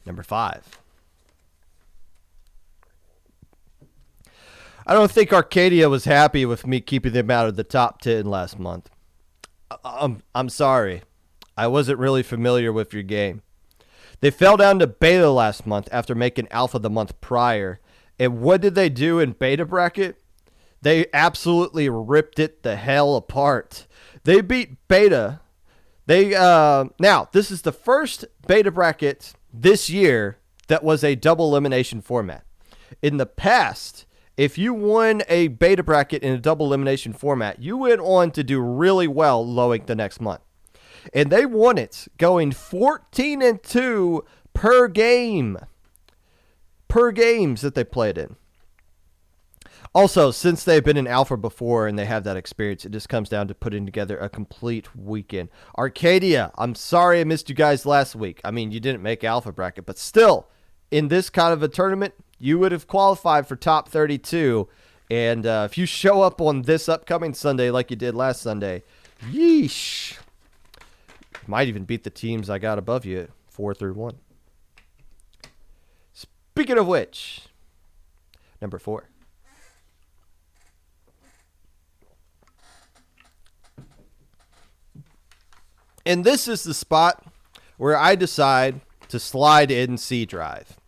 Number 5. I don't think Arcadia was happy with me keeping them out of the top 10 last month. I'm sorry. I wasn't really familiar with your game. They fell down to beta last month after making alpha the month prior. And what did they do in beta bracket? They absolutely ripped it the hell apart. They beat beta. Now, this is the first beta bracket this year that was a double elimination format. In the past, if you won a beta bracket in a double elimination format, you went on to do really well Lowing the next month. And they won it going 14-2 per game. Per games that they played in. Also, since they've been in Alpha before and they have that experience, it just comes down to putting together a complete weekend. Arcadia, I'm sorry I missed you guys last week. I mean, you didn't make Alpha bracket, but still, in this kind of a tournament, you would have qualified for top 32. And if you show up on this upcoming Sunday like you did last Sunday, yeesh. Might even beat the teams I got above you 4-1. Speaking of which, number 4. And this is the spot where I decide to slide in C Drive.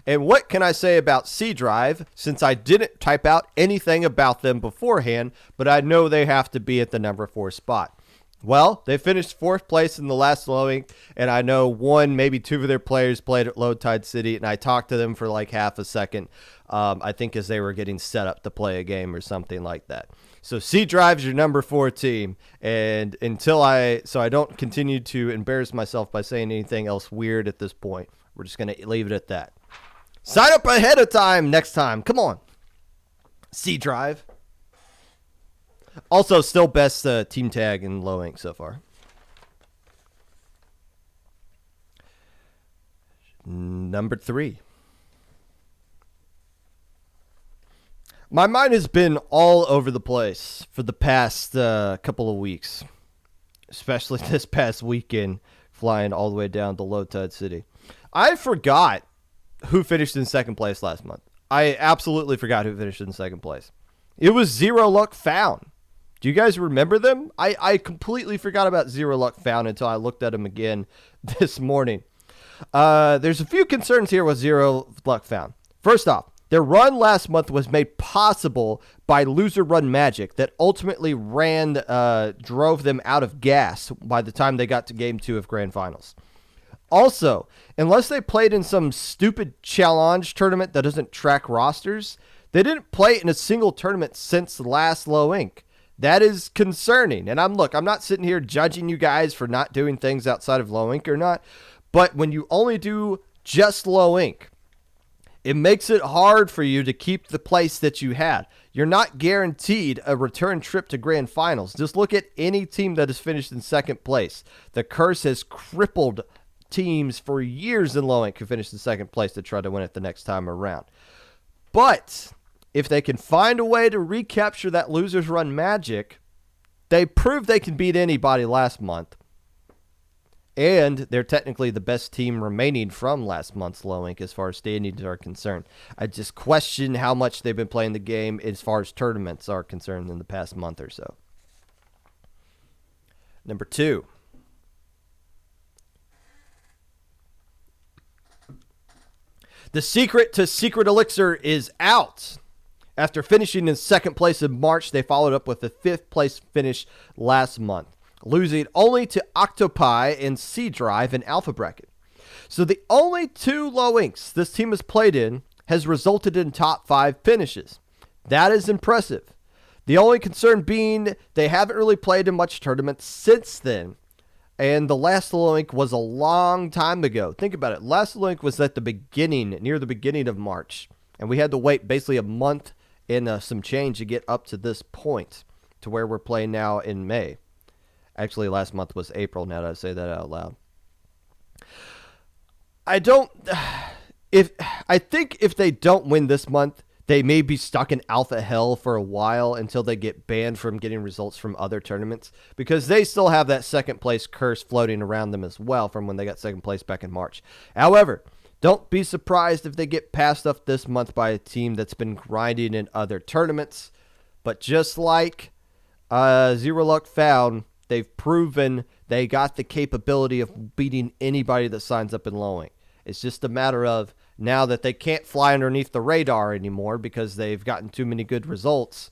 And what can I say about C Drive since I didn't type out anything about them beforehand, but I know they have to be at the number 4 spot? Well, they finished 4th place in the last Lowing, and I know 1, maybe 2 of their players played at Low Tide City, and I talked to them for like half a second, I think as they were getting set up to play a game or something like that. So C Drive's your number 4 team, and so I don't continue to embarrass myself by saying anything else weird at this point, we're just going to leave it at that. Sign up ahead of time next time. Come on. C Drive. Also, still best team tag in Low Inc so far. Number 3. My mind has been all over the place for the past couple of weeks, especially this past weekend, flying all the way down to Low Tide City. I forgot who finished in second place last month. I absolutely forgot who finished in second place. It was Zero Luck Found. Do you guys remember them? I completely forgot about Zero Luck Found until I looked at them again this morning. There's a few concerns here with Zero Luck Found. First off, their run last month was made possible by Loser Run Magic that ultimately drove them out of gas by the time they got to Game 2 of Grand Finals. Also, unless they played in some stupid challenge tournament that doesn't track rosters, they didn't play in a single tournament since last Low Inc. That is concerning. And I'm not sitting here judging you guys for not doing things outside of Low Inc. or not, but when you only do just Low Inc., it makes it hard for you to keep the place that you had. You're not guaranteed a return trip to Grand Finals. Just look at any team that has finished in second place. The curse has crippled teams for years in Low Inc. who finished in second place to try to win it the next time around. But if they can find a way to recapture that Losers Run Magic, they proved they can beat anybody last month. And they're technically the best team remaining from last month's Low Inc. as far as standings are concerned. I just question how much they've been playing the game as far as tournaments are concerned in the past month or so. Number 2. The secret to Secret Elixir is out. After finishing in second place in March, they followed up with a 5th place finish last month, losing only to Octopi and C Drive in Alpha Bracket. So the only 2 Low Incs this team has played in has resulted in top 5 finishes. That is impressive. The only concern being they haven't really played in much tournaments since then. And the last Low Inc was a long time ago. Think about it. Last Low Inc was at the beginning, near the beginning of March. And we had to wait basically a month and some change to get up to this point to where we're playing now in May. Actually, last month was April, now that I say that out loud. I think if they don't win this month, they may be stuck in alpha hell for a while until they get banned from getting results from other tournaments, because they still have that second place curse floating around them as well from when they got second place back in March. However, don't be surprised if they get passed up this month by a team that's been grinding in other tournaments. But just like Zero Luck Found, they've proven they got the capability of beating anybody that signs up in Low Inc. It's just a matter of now that they can't fly underneath the radar anymore because they've gotten too many good results,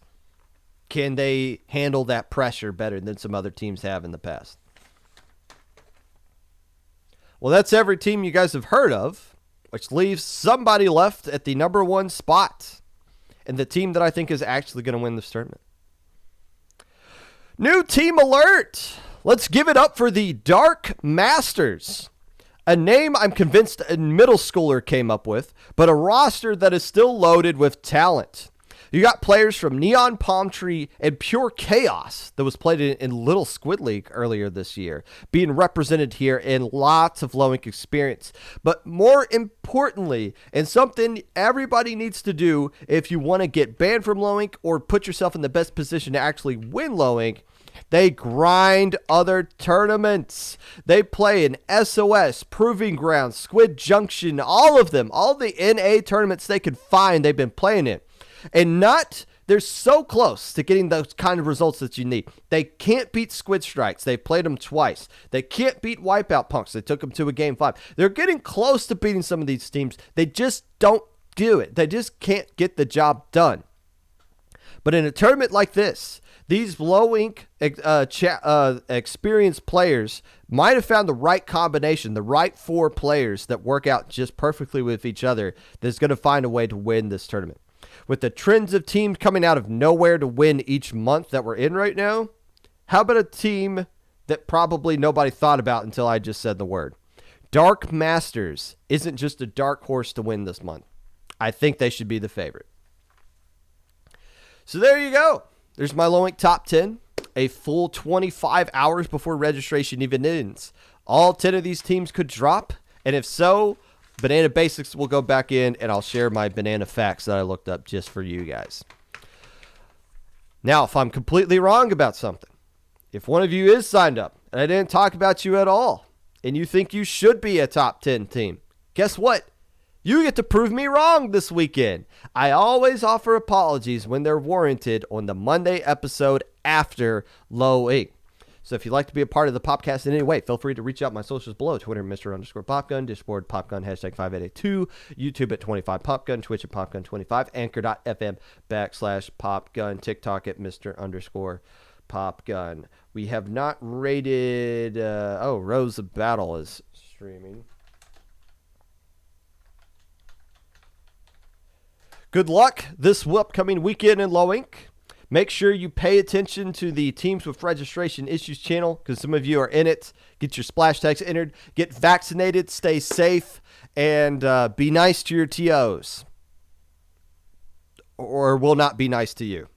can they handle that pressure better than some other teams have in the past? Well, that's every team you guys have heard of, which leaves somebody left at the number 1 spot and the team that I think is actually going to win this tournament. New team alert! Let's give it up for the Dark Masters. A name I'm convinced a middle schooler came up with, but a roster that is still loaded with talent. You got players from Neon Palm Tree and Pure Chaos that was played in Little Squid League earlier this year being represented here in lots of low ink experience. But more importantly, and something everybody needs to do if you want to get banned from low ink or put yourself in the best position to actually win low ink, they grind other tournaments. They play in SOS, Proving Grounds, Squid Junction, all of them, all the NA tournaments they could find, they've been playing in. And they're so close to getting those kind of results that you need. They can't beat Squid Strikes. They've played them twice. They can't beat Wipeout Punks. They took them to a game 5. They're getting close to beating some of these teams. They just don't do it. They just can't get the job done. But in a tournament like this, these low ink experienced players might have found the right combination, the right 4 players that work out just perfectly with each other that's going to find a way to win this tournament. With the trends of teams coming out of nowhere to win each month that we're in right now, how about a team that probably nobody thought about until I just said the word? Dark Masters isn't just a dark horse to win this month. I think they should be the favorite. So there you go. There's my low ink top 10, a full 25 hours before registration even ends. All 10 of these teams could drop, and if so, Banana Basics will go back in, and I'll share my banana facts that I looked up just for you guys. Now, if I'm completely wrong about something, if one of you is signed up, and I didn't talk about you at all, and you think you should be a top 10 team, guess what? You get to prove me wrong this weekend. I always offer apologies when they're warranted on the Monday episode after Low Ink. So if you'd like to be a part of the Popcast in any way, feel free to reach out my socials below. Twitter, Mr._Popgun, Discord, Popgun, #5882, YouTube at 25Popgun, Twitch at Popgun25, Anchor.fm/Popgun, TikTok at Mr._Popgun. We have not rated, Rose of Battle is streaming. Good luck this upcoming weekend in Low Ink. Make sure you pay attention to the Teams with Registration Issues channel because some of you are in it. Get your splash tags entered. Get vaccinated. Stay safe. And be nice to your TOs. Or will not be nice to you.